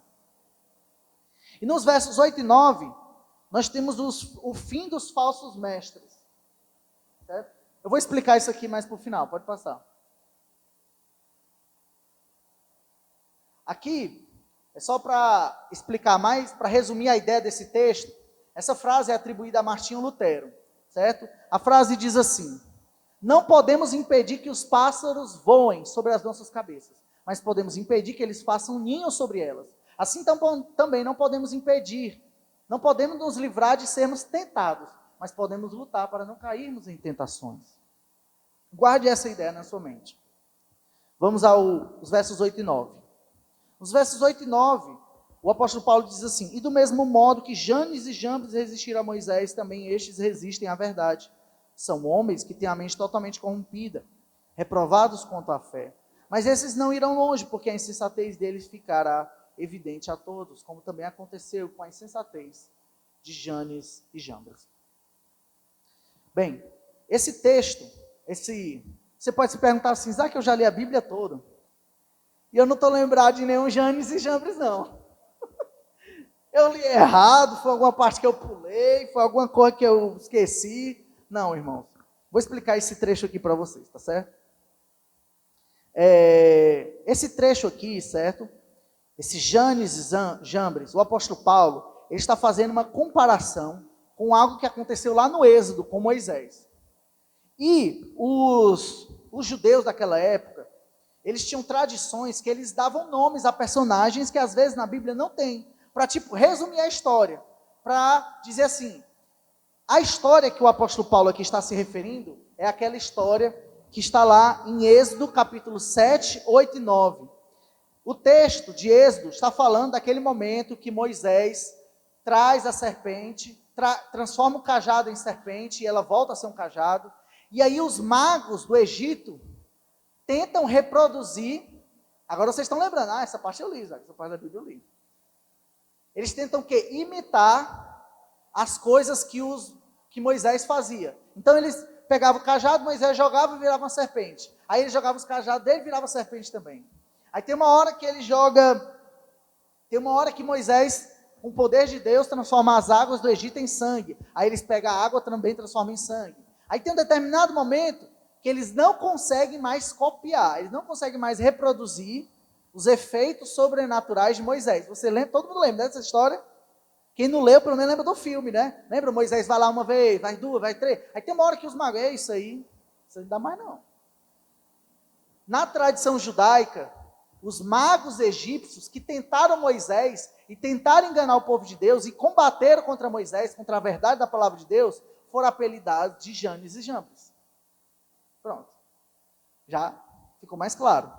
E nos versos 8 e 9, nós temos o fim dos falsos mestres. Certo? Eu vou explicar isso aqui mais para o final, pode passar. Aqui, é só para explicar mais, para resumir a ideia desse texto. Essa frase é atribuída a Martinho Lutero, certo? A frase diz assim: não podemos impedir que os pássaros voem sobre as nossas cabeças, mas podemos impedir que eles façam ninho sobre elas. Assim também não podemos impedir, não podemos nos livrar de sermos tentados, mas podemos lutar para não cairmos em tentações. Guarde essa ideia na sua mente. Vamos aos versos 8 e 9. Nos versos 8 e 9, o apóstolo Paulo diz assim: e do mesmo modo que Janes e Jambres resistiram a Moisés, também estes resistem à verdade. São homens que têm a mente totalmente corrompida, reprovados quanto à fé. Mas esses não irão longe, porque a insensatez deles ficará evidente a todos, como também aconteceu com a insensatez de Janes e Jambres. Bem, esse texto, você pode se perguntar assim: será que eu já li a Bíblia toda? E eu não estou lembrado de nenhum Janes e Jambres, não. Eu li errado, foi alguma parte que eu pulei, foi alguma coisa que eu esqueci. Não, irmãos. Vou explicar esse trecho aqui para vocês, tá certo? Esse trecho aqui, certo? Esse Janes e Jambres, o apóstolo Paulo, ele está fazendo uma comparação com algo que aconteceu lá no Êxodo, com Moisés. E os judeus daquela época, eles tinham tradições que eles davam nomes a personagens que às vezes na Bíblia não tem, para resumir a história, para dizer assim, a história que o apóstolo Paulo aqui está se referindo é aquela história que está lá em Êxodo capítulo 7, 8 e 9. O texto de Êxodo está falando daquele momento que Moisés traz a serpente, transforma o cajado em serpente e ela volta a ser um cajado. E aí os magos do Egito tentam reproduzir. Agora vocês estão lembrando, essa parte eu li, essa parte da Bíblia eu li. Eles tentam imitar as coisas que Moisés fazia. Então eles pegavam o cajado, Moisés jogava e virava uma serpente. Aí ele jogava os cajados dele e virava serpente também. Aí tem uma hora que Moisés, com o poder de Deus, transforma as águas do Egito em sangue. Aí eles pegam a água também e transformam em sangue. Aí tem um determinado momento que eles não conseguem mais copiar, eles não conseguem mais reproduzir os efeitos sobrenaturais de Moisés. Você lembra? Todo mundo lembra dessa história? Quem não leu, pelo menos lembra do filme, né? Lembra? Moisés vai lá uma vez, vai duas, vai três. Aí tem uma hora que os magos, isso aí não dá mais não. Na tradição judaica, os magos egípcios que tentaram Moisés e tentaram enganar o povo de Deus e combateram contra Moisés, contra a verdade da palavra de Deus, foram apelidados de Janes e Jambres. Pronto. Já ficou mais claro.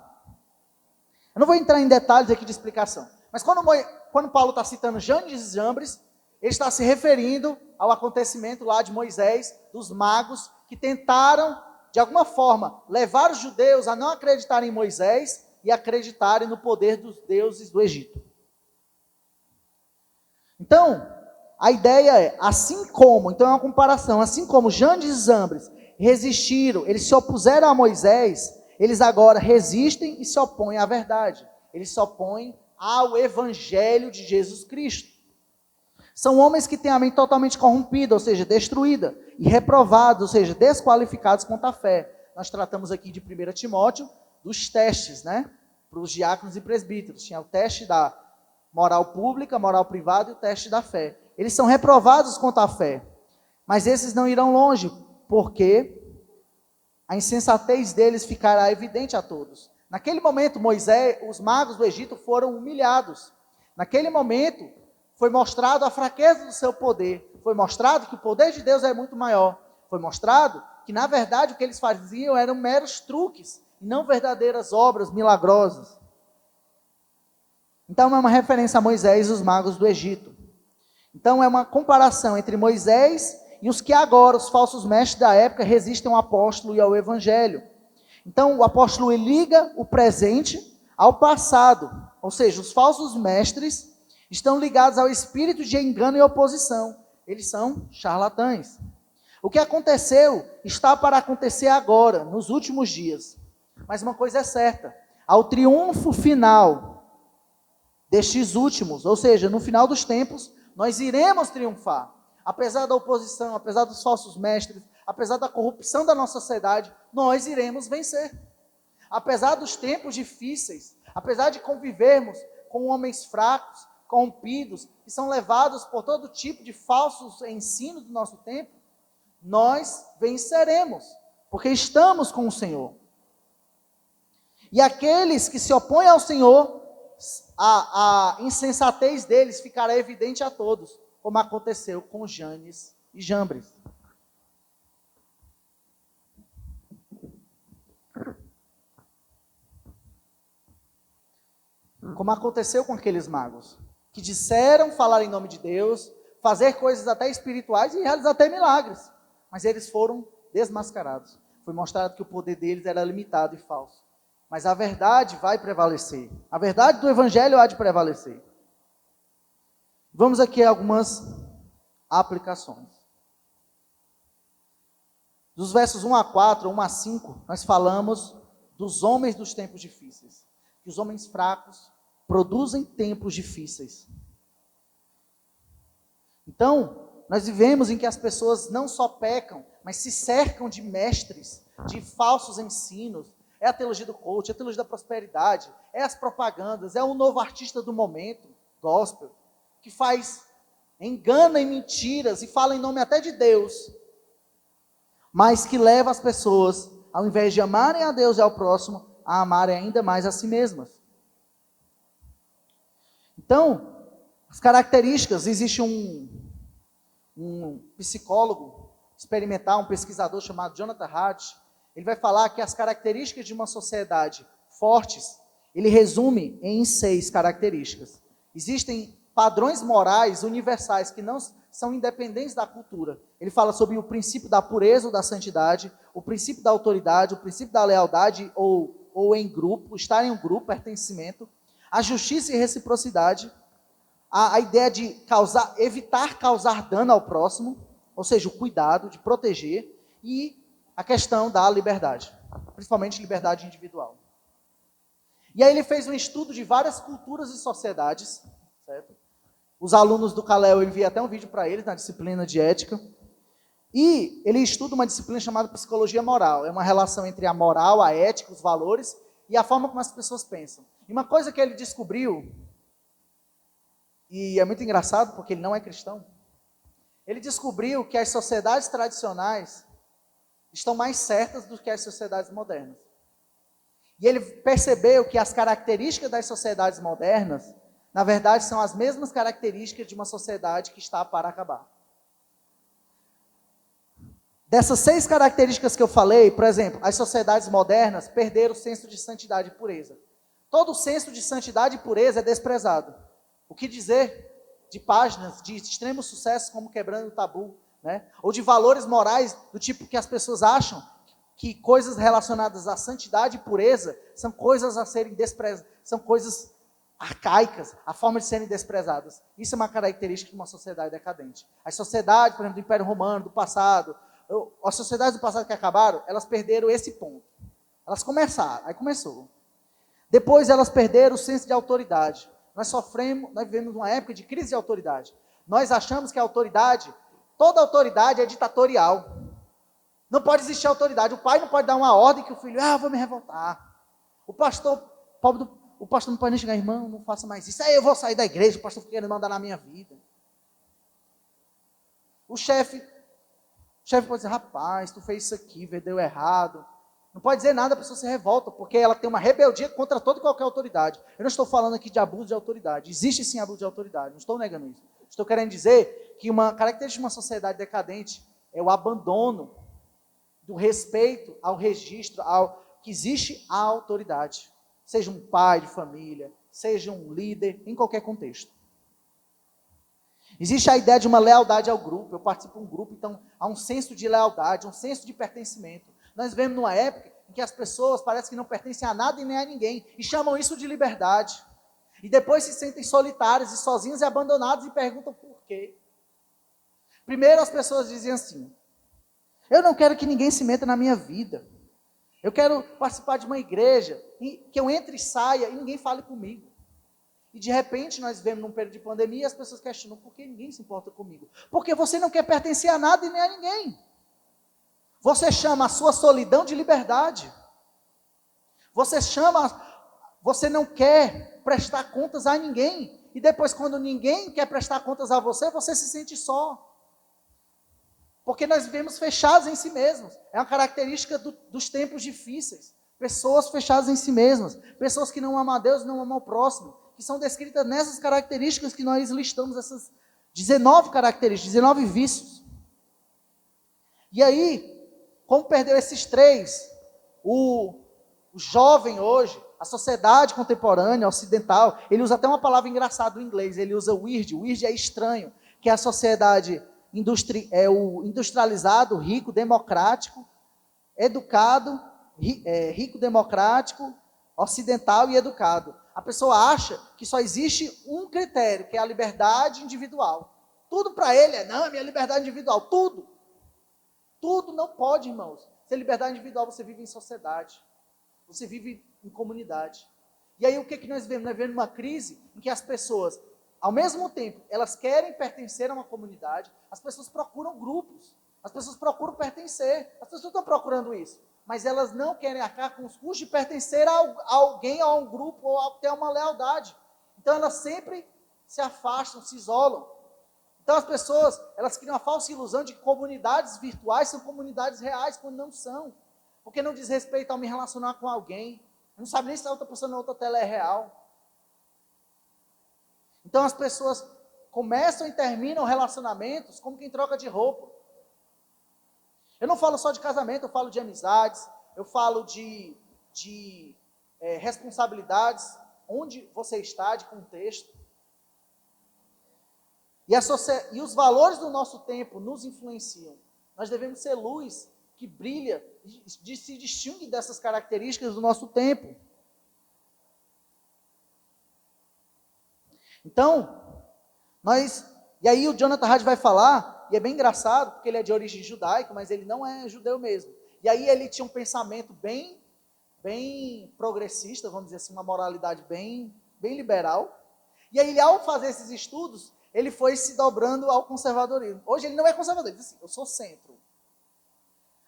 Eu não vou entrar em detalhes aqui de explicação, mas quando Paulo está citando Janes e Jambres, ele está se referindo ao acontecimento lá de Moisés, dos magos, que tentaram, de alguma forma, levar os judeus a não acreditarem em Moisés e acreditarem no poder dos deuses do Egito. Então, a ideia é, então é uma comparação, assim como Janes e Jambres resistiram, eles se opuseram a Moisés, eles agora resistem e se opõem à verdade. Eles se opõem ao Evangelho de Jesus Cristo. São homens que têm a mente totalmente corrompida, ou seja, destruída, e reprovados, ou seja, desqualificados quanto à fé. Nós tratamos aqui de 1 Timóteo, dos testes, né? Para os diáconos e presbíteros. Tinha o teste da moral pública, moral privada e o teste da fé. Eles são reprovados quanto à fé. Mas esses não irão longe, porque a insensatez deles ficará evidente a todos. Naquele momento, os magos do Egito foram humilhados. Naquele momento, foi mostrado a fraqueza do seu poder. Foi mostrado que o poder de Deus é muito maior. Foi mostrado que, na verdade, o que eles faziam eram meros truques, e não verdadeiras obras milagrosas. Então, é uma referência a Moisés e os magos do Egito. Então, é uma comparação entre Moisés e os que agora, os falsos mestres da época, resistem ao apóstolo e ao evangelho. Então, o apóstolo liga o presente ao passado. Ou seja, os falsos mestres estão ligados ao espírito de engano e oposição. Eles são charlatães. O que aconteceu está para acontecer agora, nos últimos dias. Mas uma coisa é certa, ao triunfo final destes últimos, ou seja, no final dos tempos, nós iremos triunfar. Apesar da oposição, apesar dos falsos mestres, apesar da corrupção da nossa sociedade, nós iremos vencer. Apesar dos tempos difíceis, apesar de convivermos com homens fracos, corrompidos, que são levados por todo tipo de falsos ensinos do nosso tempo, nós venceremos, porque estamos com o Senhor. E aqueles que se opõem ao Senhor, a insensatez deles ficará evidente a todos, como aconteceu com Janes e Jambres. Como aconteceu com aqueles magos, que disseram falar em nome de Deus, fazer coisas até espirituais e realizar até milagres, mas eles foram desmascarados. Foi mostrado que o poder deles era limitado e falso. Mas a verdade vai prevalecer. A verdade do Evangelho há de prevalecer. Vamos aqui a algumas aplicações. Dos versos 1 a 4, 1 a 5, nós falamos dos homens dos tempos difíceis. Que os homens fracos produzem tempos difíceis. Então, nós vivemos em que as pessoas não só pecam, mas se cercam de mestres, de falsos ensinos. É a teologia do coach, é a teologia da prosperidade, é as propagandas, é o novo artista do momento, gospel, que engana em mentiras e fala em nome até de Deus, mas que leva as pessoas, ao invés de amarem a Deus e ao próximo, a amarem ainda mais a si mesmas. Então, as características, existe um psicólogo experimental, um pesquisador chamado Jonathan Haidt. Ele vai falar que as características de uma sociedade fortes, ele resume em 6 características. Existem padrões morais universais que não são independentes da cultura. Ele fala sobre o princípio da pureza ou da santidade, o princípio da autoridade, o princípio da lealdade ou em grupo, estar em um grupo, pertencimento, a justiça e reciprocidade, a ideia de evitar causar dano ao próximo, ou seja, o cuidado de proteger, e a questão da liberdade, principalmente liberdade individual. E aí ele fez um estudo de várias culturas e sociedades, certo? Os alunos do Calel, eu enviei até um vídeo para eles na disciplina de ética, e ele estuda uma disciplina chamada psicologia moral, é uma relação entre a moral, a ética, os valores e a forma como as pessoas pensam. E uma coisa que ele descobriu, e é muito engraçado porque ele não é cristão, ele descobriu que as sociedades tradicionais estão mais certas do que as sociedades modernas. E ele percebeu que as características das sociedades modernas, na verdade, são as mesmas características de uma sociedade que está para acabar. Dessas 6 características que eu falei, por exemplo, as sociedades modernas perderam o senso de santidade e pureza. Todo o senso de santidade e pureza é desprezado. O que dizer de páginas de extremo sucesso como Quebrando o Tabu, né? Ou de valores morais do tipo que as pessoas acham que coisas relacionadas à santidade e pureza são coisas a serem desprezadas, são coisas arcaicas, a forma de serem desprezadas. Isso é uma característica de uma sociedade decadente. As sociedades, por exemplo, do Império Romano, do passado, as sociedades do passado que acabaram, elas perderam esse ponto. Elas começaram, aí começou. Depois elas perderam o senso de autoridade. Nós vivemos uma época de crise de autoridade. Nós achamos que a autoridade, toda autoridade é ditatorial. Não pode existir autoridade. O pai não pode dar uma ordem que o filho, vou me revoltar. O pastor não pode nem chegar, irmão, não faça mais isso. Aí eu vou sair da igreja, o pastor fica querendo mandar na minha vida. O chefe pode dizer, rapaz, tu fez isso aqui, deu errado. Não pode dizer nada, a pessoa se revolta, porque ela tem uma rebeldia contra toda e qualquer autoridade. Eu não estou falando aqui de abuso de autoridade. Existe sim abuso de autoridade, não estou negando isso. Estou querendo dizer que uma característica de uma sociedade decadente é o abandono do respeito ao registro, ao que existe a autoridade. Seja um pai de família, seja um líder, em qualquer contexto. Existe a ideia de uma lealdade ao grupo. Eu participo de um grupo, então há um senso de lealdade, um senso de pertencimento. Nós vivemos numa época em que as pessoas parecem que não pertencem a nada e nem a ninguém, e chamam isso de liberdade. E depois se sentem solitários e sozinhos e abandonados e perguntam por quê. Primeiro as pessoas dizem assim, eu não quero que ninguém se meta na minha vida. Eu quero participar de uma igreja e que eu entre e saia e ninguém fale comigo. E de repente nós vivemos num período de pandemia e as pessoas questionam por que ninguém se importa comigo. Porque você não quer pertencer a nada e nem a ninguém. Você chama a sua solidão de liberdade. Você não quer prestar contas a ninguém. E depois, quando ninguém quer prestar contas a você, você se sente só. Porque nós vivemos fechados em si mesmos. É uma característica dos tempos difíceis. Pessoas fechadas em si mesmas. Pessoas que não amam a Deus e não amam o próximo. Que são descritas nessas características que nós listamos, essas 19 características, 19 vícios. E aí, como perdeu esses 3, o jovem hoje, a sociedade contemporânea, ocidental, ele usa até uma palavra engraçada no inglês, ele usa weird. Weird é estranho, que é a sociedade o industrializado, rico, democrático, educado, rico, democrático, ocidental e educado. A pessoa acha que só existe um critério, que é a liberdade individual. Tudo para ele não, é minha liberdade individual, tudo. Tudo não pode, irmãos. Se é liberdade individual, você vive em sociedade. Você vive em comunidade. E aí o que nós vivemos? Nós vivemos uma crise em que as pessoas, ao mesmo tempo, elas querem pertencer a uma comunidade, as pessoas procuram grupos, as pessoas procuram pertencer, as pessoas estão procurando isso, mas elas não querem arcar com os custos de pertencer a alguém, a um grupo, ou a ter uma lealdade. Então elas sempre se afastam, se isolam. Então as pessoas, elas criam a falsa ilusão de que comunidades virtuais são comunidades reais, quando não são. Porque não diz respeito ao me relacionar com alguém, não sabe nem se a outra pessoa na outra tela é real. Então as pessoas começam e terminam relacionamentos como quem troca de roupa. Eu não falo só de casamento, eu falo de amizades, eu falo de responsabilidades, onde você está, de contexto. E os valores do nosso tempo nos influenciam. Nós devemos ser luz que brilha e se distingue dessas características do nosso tempo. Então, e aí o Jonathan Haidt vai falar, e é bem engraçado, porque ele é de origem judaica, mas ele não é judeu mesmo. E aí ele tinha um pensamento bem progressista, vamos dizer assim, uma moralidade bem liberal. E aí, ao fazer esses estudos, ele foi se dobrando ao conservadorismo. Hoje ele não é conservador, ele diz assim, eu sou centro.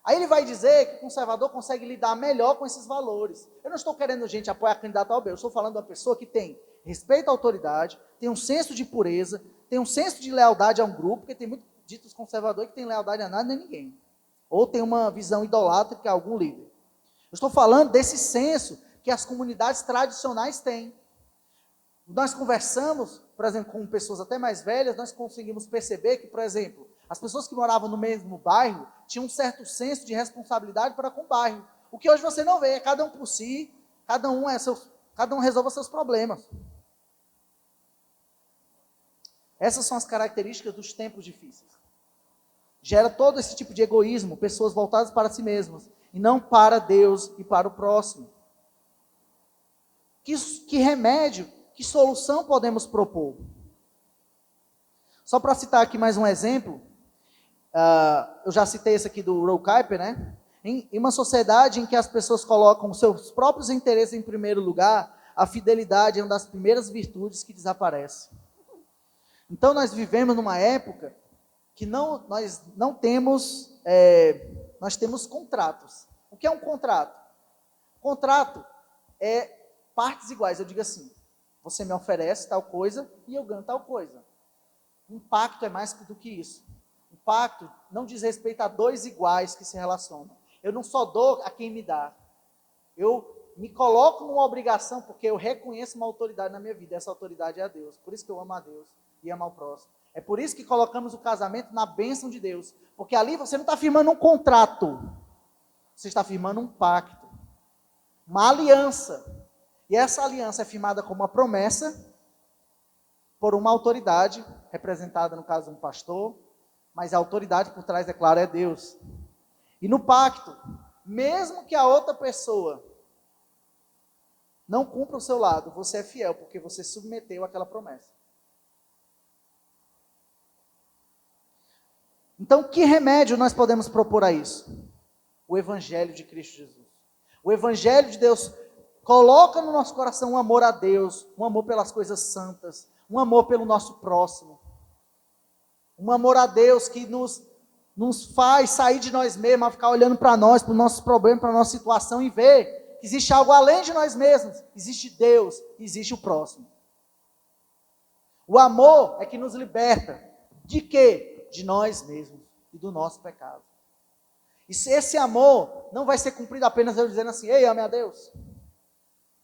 Aí ele vai dizer que o conservador consegue lidar melhor com esses valores. Eu não estou querendo, gente, apoiar candidato ao B, eu estou falando de uma pessoa que tem respeito à autoridade, tem um senso de pureza, tem um senso de lealdade a um grupo, porque tem muitos ditos conservadores que têm lealdade a nada nem ninguém. Ou tem uma visão idolátrica a algum líder. Eu estou falando desse senso que as comunidades tradicionais têm. Nós conversamos, por exemplo, com pessoas até mais velhas, nós conseguimos perceber que, por exemplo, as pessoas que moravam no mesmo bairro tinham um certo senso de responsabilidade para com o bairro. O que hoje você não vê, é cada um por si, cada um resolve seus problemas. Essas são as características dos tempos difíceis. Gera todo esse tipo de egoísmo, pessoas voltadas para si mesmas, e não para Deus e para o próximo. Que remédio, que solução podemos propor? Só para citar aqui mais um exemplo, eu já citei esse aqui do Ron Kuiper, né? Em uma sociedade em que as pessoas colocam seus próprios interesses em primeiro lugar, a fidelidade é uma das primeiras virtudes que desaparece. Então nós vivemos numa época que nós não temos, nós temos contratos. O que é um contrato? Contrato é partes iguais, eu digo assim, você me oferece tal coisa e eu ganho tal coisa. Um pacto é mais do que isso. Um pacto não diz respeito a dois iguais que se relacionam. Eu não só dou a quem me dá. Eu me coloco numa obrigação porque eu reconheço uma autoridade na minha vida. Essa autoridade é a Deus. Por isso que eu amo a Deus e amo ao próximo. É por isso que colocamos o casamento na bênção de Deus. Porque ali você não está firmando um contrato. Você está firmando um pacto. Uma aliança. E essa aliança é firmada como uma promessa por uma autoridade, representada no caso de um pastor, mas a autoridade por trás, é claro, é Deus. E no pacto, mesmo que a outra pessoa não cumpra o seu lado, você é fiel, porque você submeteu àquela promessa. Então, que remédio nós podemos propor a isso? O Evangelho de Cristo Jesus. O Evangelho de Deus coloca no nosso coração um amor a Deus, um amor pelas coisas santas, um amor pelo nosso próximo. Um amor a Deus que nos faz sair de nós mesmos, a ficar olhando para nós, para os nossos problemas, para a nossa situação e ver que existe algo além de nós mesmos, existe Deus, existe o próximo. O amor é que nos liberta. De quê? De nós mesmos e do nosso pecado. E se esse amor não vai ser cumprido apenas eu dizendo assim, ei, ame a Deus,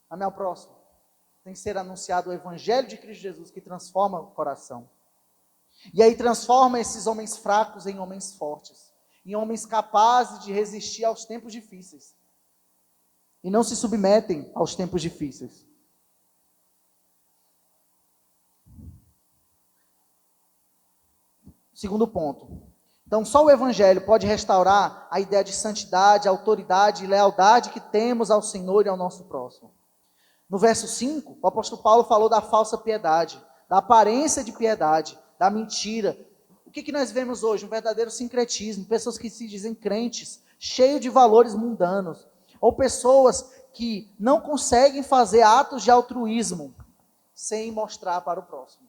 ame ao próximo. Tem que ser anunciado o Evangelho de Cristo Jesus, que transforma o coração. E aí transforma esses homens fracos em homens fortes, em homens capazes de resistir aos tempos difíceis. E não se submetem aos tempos difíceis. Segundo ponto. Então, só o Evangelho pode restaurar a ideia de santidade, autoridade e lealdade que temos ao Senhor e ao nosso próximo. No verso 5, o apóstolo Paulo falou da falsa piedade, da aparência de piedade, da mentira. O que nós vemos hoje? Um verdadeiro sincretismo, pessoas que se dizem crentes, cheios de valores mundanos, ou pessoas que não conseguem fazer atos de altruísmo sem mostrar para o próximo.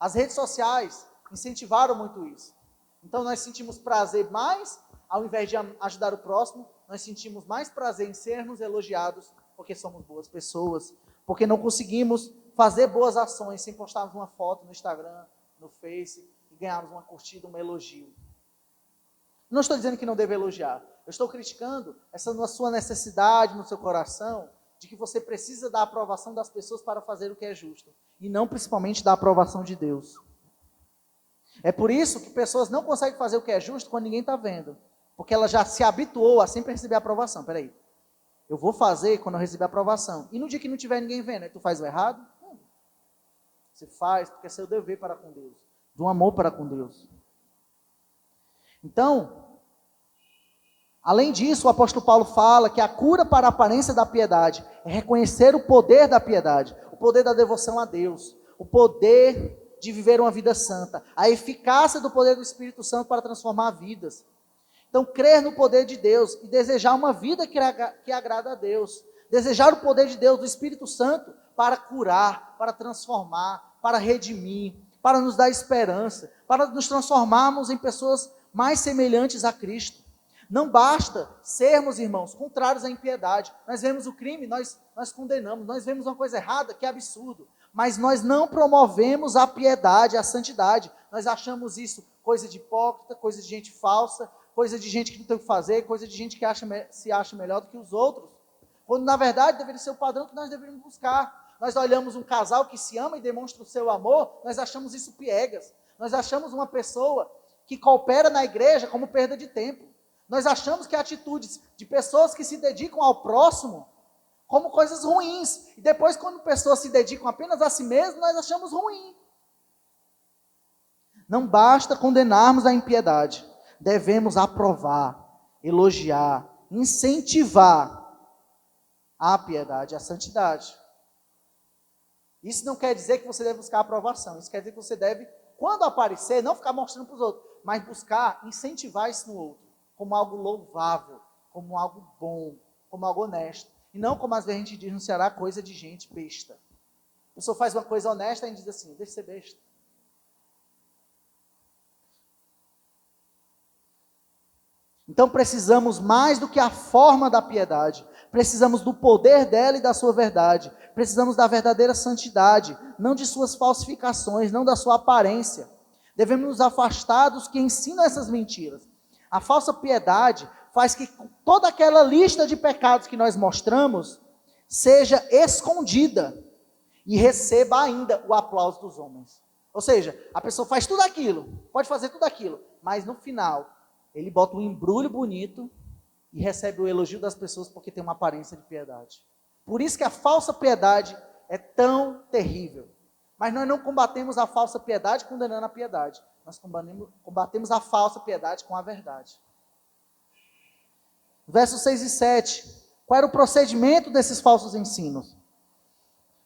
As redes sociais incentivaram muito isso. Então nós sentimos prazer mais, ao invés de ajudar o próximo, nós sentimos mais prazer em sermos elogiados, porque somos boas pessoas, porque não conseguimos fazer boas ações sem postarmos uma foto no Instagram, no Face, e ganharmos uma curtida, um elogio. Não estou dizendo que não deve elogiar, eu estou criticando essa sua necessidade no seu coração, de que você precisa da aprovação das pessoas para fazer o que é justo, e não principalmente da aprovação de Deus. É por isso que pessoas não conseguem fazer o que é justo quando ninguém está vendo. Porque ela já se habituou a sempre receber a aprovação. Peraí, eu vou fazer quando eu receber a aprovação. E no dia que não tiver ninguém vendo, aí tu faz o errado? Não. Você faz porque é seu dever para com Deus. Do amor para com Deus. Então, além disso, o apóstolo Paulo fala que a cura para a aparência da piedade é reconhecer o poder da piedade. O poder da devoção a Deus. O poder de viver uma vida santa, a eficácia do poder do Espírito Santo para transformar vidas. Então, crer no poder de Deus e desejar uma vida que agrada a Deus, desejar o poder de Deus, do Espírito Santo, para curar, para transformar, para redimir, para nos dar esperança, para nos transformarmos em pessoas mais semelhantes a Cristo. Não basta sermos, irmãos, contrários à impiedade. Nós vemos o crime, nós condenamos, nós vemos uma coisa errada, que é absurdo. Mas nós não promovemos a piedade, a santidade. Nós achamos isso coisa de hipócrita, coisa de gente falsa, coisa de gente que não tem o que fazer, coisa de gente que se acha melhor do que os outros. Quando na verdade deveria ser o padrão que nós deveríamos buscar. Nós olhamos um casal que se ama e demonstra o seu amor, nós achamos isso piegas. Nós achamos uma pessoa que coopera na igreja como perda de tempo. Nós achamos que atitudes de pessoas que se dedicam ao próximo como coisas ruins. E depois, quando pessoas se dedicam apenas a si mesmas, nós achamos ruim. Não basta condenarmos a impiedade. Devemos aprovar, elogiar, incentivar a piedade, a santidade. Isso não quer dizer que você deve buscar aprovação. Isso quer dizer que você deve, quando aparecer, não ficar mostrando para os outros, mas buscar incentivar isso no outro, como algo louvável, como algo bom, como algo honesto. E não como às vezes a gente diz no Ceará, coisa de gente besta. A pessoa faz uma coisa honesta e a gente diz assim, deixa de ser besta. Então precisamos mais do que a forma da piedade. Precisamos do poder dela e da sua verdade. Precisamos da verdadeira santidade, não de suas falsificações, não da sua aparência. Devemos nos afastar dos que ensinam essas mentiras. A falsa piedade faz que toda aquela lista de pecados que nós mostramos seja escondida e receba ainda o aplauso dos homens. Ou seja, a pessoa faz tudo aquilo, pode fazer tudo aquilo, mas no final, ele bota um embrulho bonito e recebe o elogio das pessoas porque tem uma aparência de piedade. Por isso que a falsa piedade é tão terrível. Mas nós não combatemos a falsa piedade condenando a piedade. Nós combatemos a falsa piedade com a verdade. Versos 6 e 7. Qual era o procedimento desses falsos ensinos?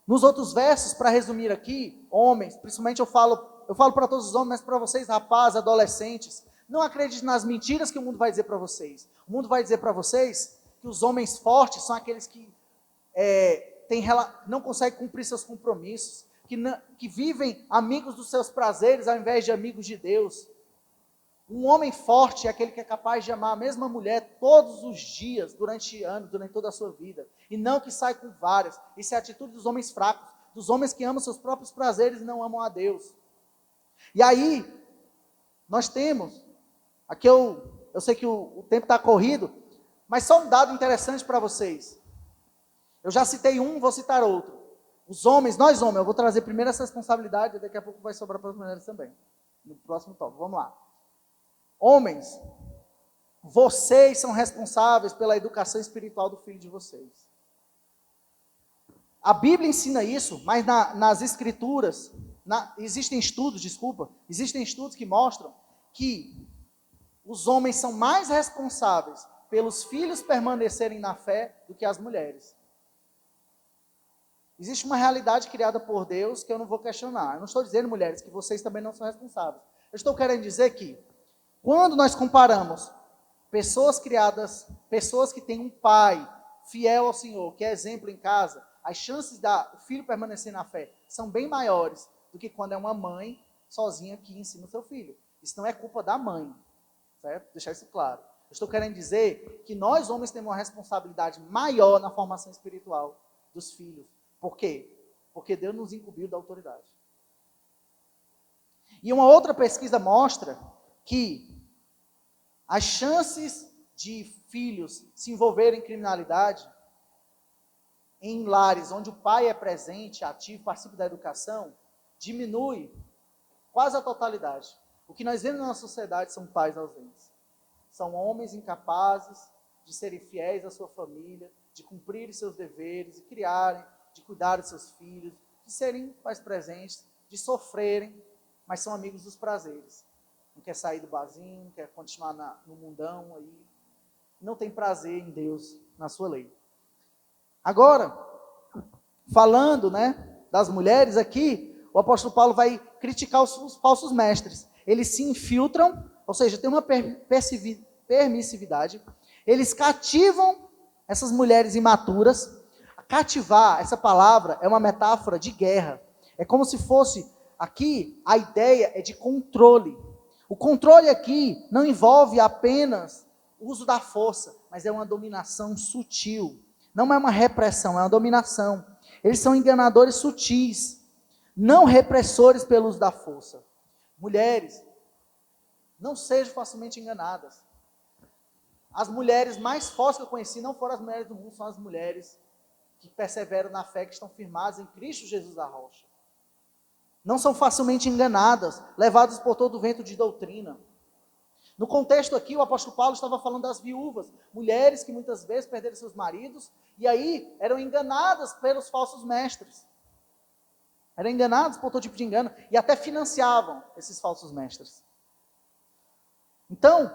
Nos outros versos, para resumir aqui, homens, principalmente eu falo para todos os homens, mas para vocês, rapazes, adolescentes, não acreditem nas mentiras que o mundo vai dizer para vocês. O mundo vai dizer para vocês que os homens fortes são aqueles que não conseguem cumprir seus compromissos, que vivem amigos dos seus prazeres ao invés de amigos de Deus. Um homem forte é aquele que é capaz de amar a mesma mulher todos os dias, durante anos, durante toda a sua vida. E não que sai com várias. Isso é a atitude dos homens fracos, dos homens que amam seus próprios prazeres e não amam a Deus. E aí, nós temos, aqui eu sei que o tempo está corrido, mas só um dado interessante para vocês. Eu já citei um, vou citar outro. Os homens, nós homens, eu vou trazer primeiro essa responsabilidade, daqui a pouco vai sobrar para as mulheres também. No próximo tópico, vamos lá. Homens, vocês são responsáveis pela educação espiritual do filho de vocês. A Bíblia ensina isso, mas nas escrituras, existem estudos que mostram que os homens são mais responsáveis pelos filhos permanecerem na fé do que as mulheres. Existe uma realidade criada por Deus que eu não vou questionar. Eu não estou dizendo, mulheres, que vocês também não são responsáveis. Eu estou querendo dizer que, quando nós comparamos pessoas criadas, pessoas que têm um pai fiel ao Senhor, que é exemplo em casa, as chances do filho permanecer na fé são bem maiores do que quando é uma mãe sozinha que ensina o seu filho. Isso não é culpa da mãe, certo? Deixar isso claro. Eu estou querendo dizer que nós, homens, temos uma responsabilidade maior na formação espiritual dos filhos. Por quê? Porque Deus nos incumbiu da autoridade. E uma outra pesquisa mostra que as chances de filhos se envolverem em criminalidade em lares onde o pai é presente, ativo, participa da educação, diminui quase a totalidade. O que nós vemos na nossa sociedade são pais ausentes. São homens incapazes de serem fiéis à sua família, de cumprirem seus deveres, de criarem, de cuidar dos seus filhos, de serem pais presentes, de sofrerem, mas são amigos dos prazeres. Não quer sair do barzinho, não quer continuar no mundão aí. Não tem prazer em Deus, na sua lei. Agora, falando, das mulheres aqui, o apóstolo Paulo vai criticar os falsos mestres. Eles se infiltram, ou seja, tem uma permissividade. Eles cativam essas mulheres imaturas. Cativar, essa palavra é uma metáfora de guerra. É como se fosse, aqui, a ideia é de controle. O controle aqui não envolve apenas o uso da força, mas é uma dominação sutil. Não é uma repressão, é uma dominação. Eles são enganadores sutis, não repressores pelo uso da força. Mulheres, não sejam facilmente enganadas. As mulheres mais fortes que eu conheci não foram as mulheres do mundo, são as mulheres que perseveram na fé, que estão firmadas em Cristo Jesus a rocha. Não são facilmente enganadas, levadas por todo o vento de doutrina. No contexto aqui, o apóstolo Paulo estava falando das viúvas, mulheres que muitas vezes perderam seus maridos, e aí eram enganadas pelos falsos mestres. Eram enganadas por todo tipo de engano, e até financiavam esses falsos mestres. Então,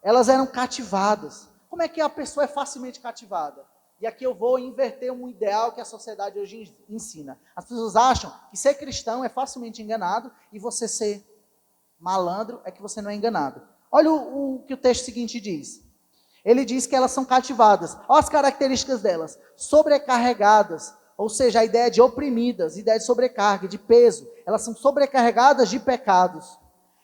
elas eram cativadas. Como é que a pessoa é facilmente cativada? E aqui eu vou inverter um ideal que a sociedade hoje ensina. As pessoas acham que ser cristão é facilmente enganado, e você ser malandro é que você não é enganado. Olha o que o texto seguinte diz. Ele diz que elas são cativadas. Olha as características delas. Sobrecarregadas, ou seja, a ideia de oprimidas, ideia de sobrecarga, de peso. Elas são sobrecarregadas de pecados.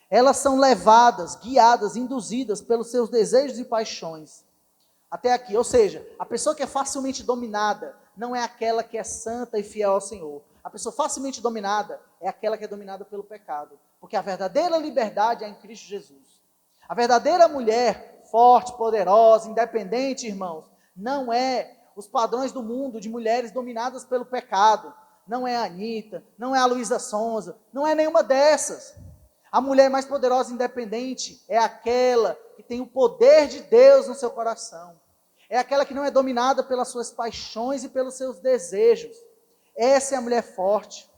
Elas são levadas, guiadas, induzidas pelos seus desejos e paixões. Até aqui, ou seja, a pessoa que é facilmente dominada não é aquela que é santa e fiel ao Senhor. A pessoa facilmente dominada é aquela que é dominada pelo pecado. Porque a verdadeira liberdade é em Cristo Jesus. A verdadeira mulher forte, poderosa, independente, irmãos, não é os padrões do mundo de mulheres dominadas pelo pecado. Não é a Anitta, não é a Luísa Sonza, não é nenhuma dessas. A mulher mais poderosa e independente é aquela que tem o poder de Deus no seu coração. É aquela que não é dominada pelas suas paixões e pelos seus desejos. Essa é a mulher forte.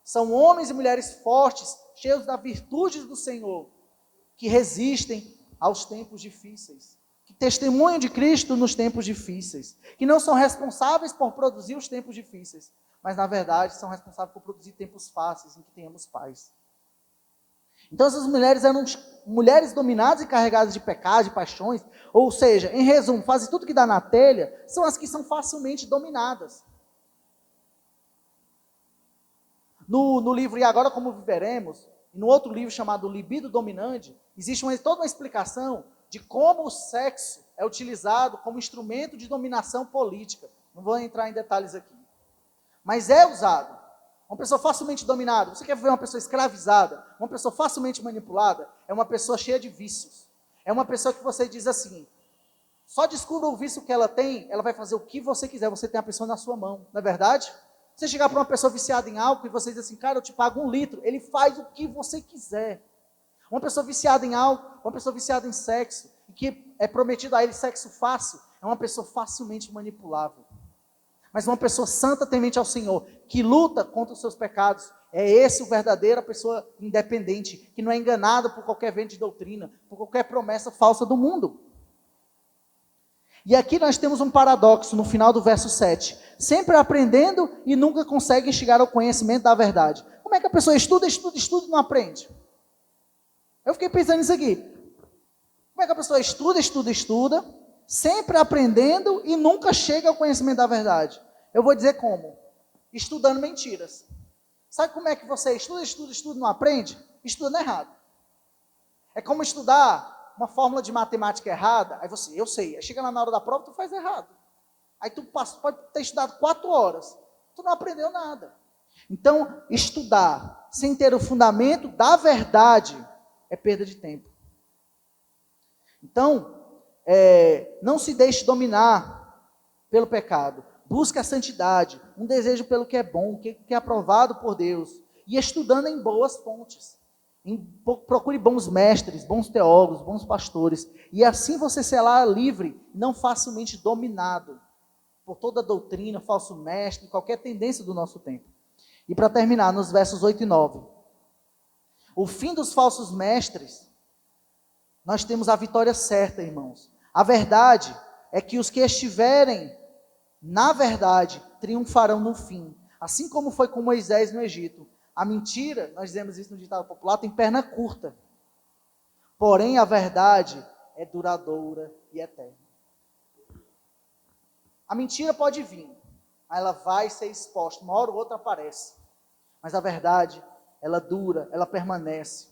São homens e mulheres fortes, cheios da virtude do Senhor, que resistem aos tempos difíceis, que testemunham de Cristo nos tempos difíceis, que não são responsáveis por produzir os tempos difíceis, mas na verdade são responsáveis por produzir tempos fáceis em que tenhamos paz. Então essas mulheres eram mulheres dominadas e carregadas de pecados, de paixões, ou seja, em resumo, fazem tudo que dá na telha, são as que são facilmente dominadas. No livro E Agora Como Viveremos, e no outro livro chamado Libido Dominante, Existe toda uma explicação de como o sexo é utilizado como instrumento de dominação política. Não vou entrar em detalhes aqui. Mas é usado. Uma pessoa facilmente dominada. Você quer ver uma pessoa escravizada? Uma pessoa facilmente manipulada? É uma pessoa cheia de vícios. É uma pessoa que você diz assim, só descubra o vício que ela tem, ela vai fazer o que você quiser. Você tem a pessoa na sua mão. Não é verdade? Você chegar para uma pessoa viciada em álcool e você diz assim, cara, eu te pago 1 litro. Ele faz o que você quiser. Uma pessoa viciada em álcool, uma pessoa viciada em sexo, e que é prometido a ele sexo fácil, é uma pessoa facilmente manipulável. Mas uma pessoa santa, temente ao Senhor, que luta contra os seus pecados, é esse o verdadeira pessoa independente, que não é enganada por qualquer vento de doutrina, por qualquer promessa falsa do mundo. E aqui nós temos um paradoxo no final do verso 7. Sempre aprendendo e nunca consegue chegar ao conhecimento da verdade. Como é que a pessoa estuda e não aprende? Eu fiquei pensando nisso aqui. Como é que a pessoa estuda, sempre aprendendo e nunca chega ao conhecimento da verdade? Eu vou dizer como? Estudando mentiras. Sabe como é que você estuda e não aprende? Estudando errado. É como estudar uma fórmula de matemática errada, aí você, eu sei, aí chega lá na hora da prova, tu faz errado. Aí tu pode ter estudado 4 horas, tu não aprendeu nada. Então, estudar sem ter o fundamento da verdade é perda de tempo. Então, não se deixe dominar pelo pecado. Busque a santidade, um desejo pelo que é bom, que é aprovado por Deus. E estudando em boas fontes. Procure bons mestres, bons teólogos, bons pastores. E assim você será livre, não facilmente dominado por toda doutrina, falso mestre, qualquer tendência do nosso tempo. E para terminar, nos versos 8 e 9. O fim dos falsos mestres, nós temos a vitória certa, irmãos. A verdade é que os que estiverem na verdade triunfarão no fim. Assim como foi com Moisés no Egito. A mentira, nós dizemos isso no ditado popular, tem perna curta. Porém, a verdade é duradoura e eterna. A mentira pode vir, ela vai ser exposta, uma hora ou outra aparece. Mas a verdade, ela dura, ela permanece.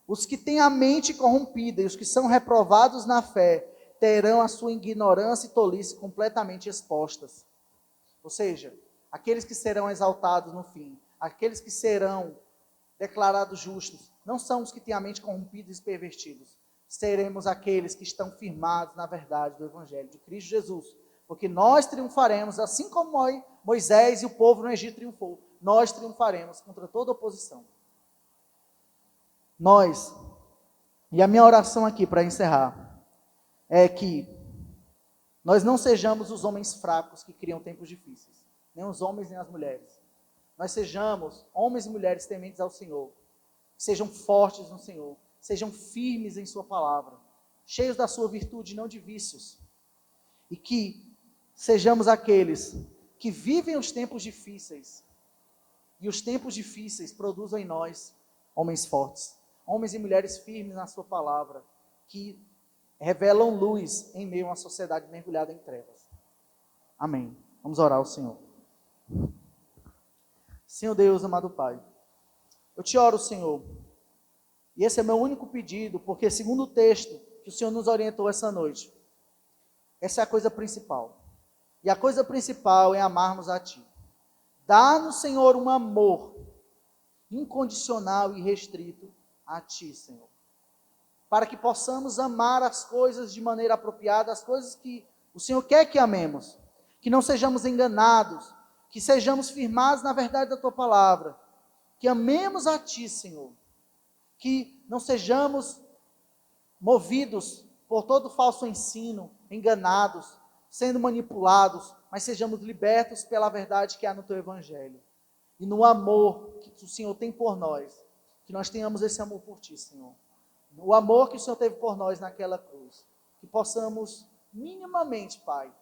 Os que têm a mente corrompida e os que são reprovados na fé, terão a sua ignorância e tolice completamente expostas. Ou seja, aqueles que serão exaltados no fim, aqueles que serão declarados justos, não são os que têm a mente corrompida e pervertidos. Seremos aqueles que estão firmados na verdade do Evangelho de Cristo Jesus. Porque nós triunfaremos, assim como Moisés e o povo no Egito triunfou. Nós triunfaremos contra toda oposição. E a minha oração aqui para encerrar, é que nós não sejamos os homens fracos que criam tempos difíceis. Nem os homens, nem as mulheres. Nós sejamos homens e mulheres tementes ao Senhor, que sejam fortes no Senhor, sejam firmes em sua palavra, cheios da sua virtude, não de vícios, e que sejamos aqueles que vivem os tempos difíceis, e os tempos difíceis produzam em nós homens fortes, homens e mulheres firmes na sua palavra, que revelam luz em meio a uma sociedade mergulhada em trevas. Amém. Vamos orar ao Senhor. Senhor Deus, amado Pai, eu te oro, Senhor, e esse é meu único pedido, porque segundo o texto que o Senhor nos orientou essa noite, essa é a coisa principal, e a coisa principal é amarmos a Ti. Dá-nos, Senhor, um amor incondicional e restrito a Ti, Senhor, para que possamos amar as coisas de maneira apropriada, as coisas que o Senhor quer que amemos, que não sejamos enganados, que sejamos firmados na verdade da Tua palavra, que amemos a Ti, Senhor, que não sejamos movidos por todo falso ensino, enganados, sendo manipulados, mas sejamos libertos pela verdade que há no Teu Evangelho, e no amor que o Senhor tem por nós, que nós tenhamos esse amor por Ti, Senhor, o amor que o Senhor teve por nós naquela cruz, que possamos minimamente, Pai,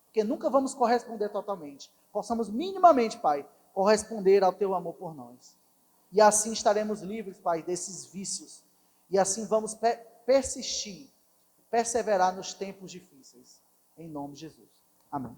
porque nunca vamos corresponder totalmente, possamos minimamente, Pai, corresponder ao Teu amor por nós. E assim estaremos livres, Pai, desses vícios. E assim vamos persistir, perseverar nos tempos difíceis. Em nome de Jesus. Amém.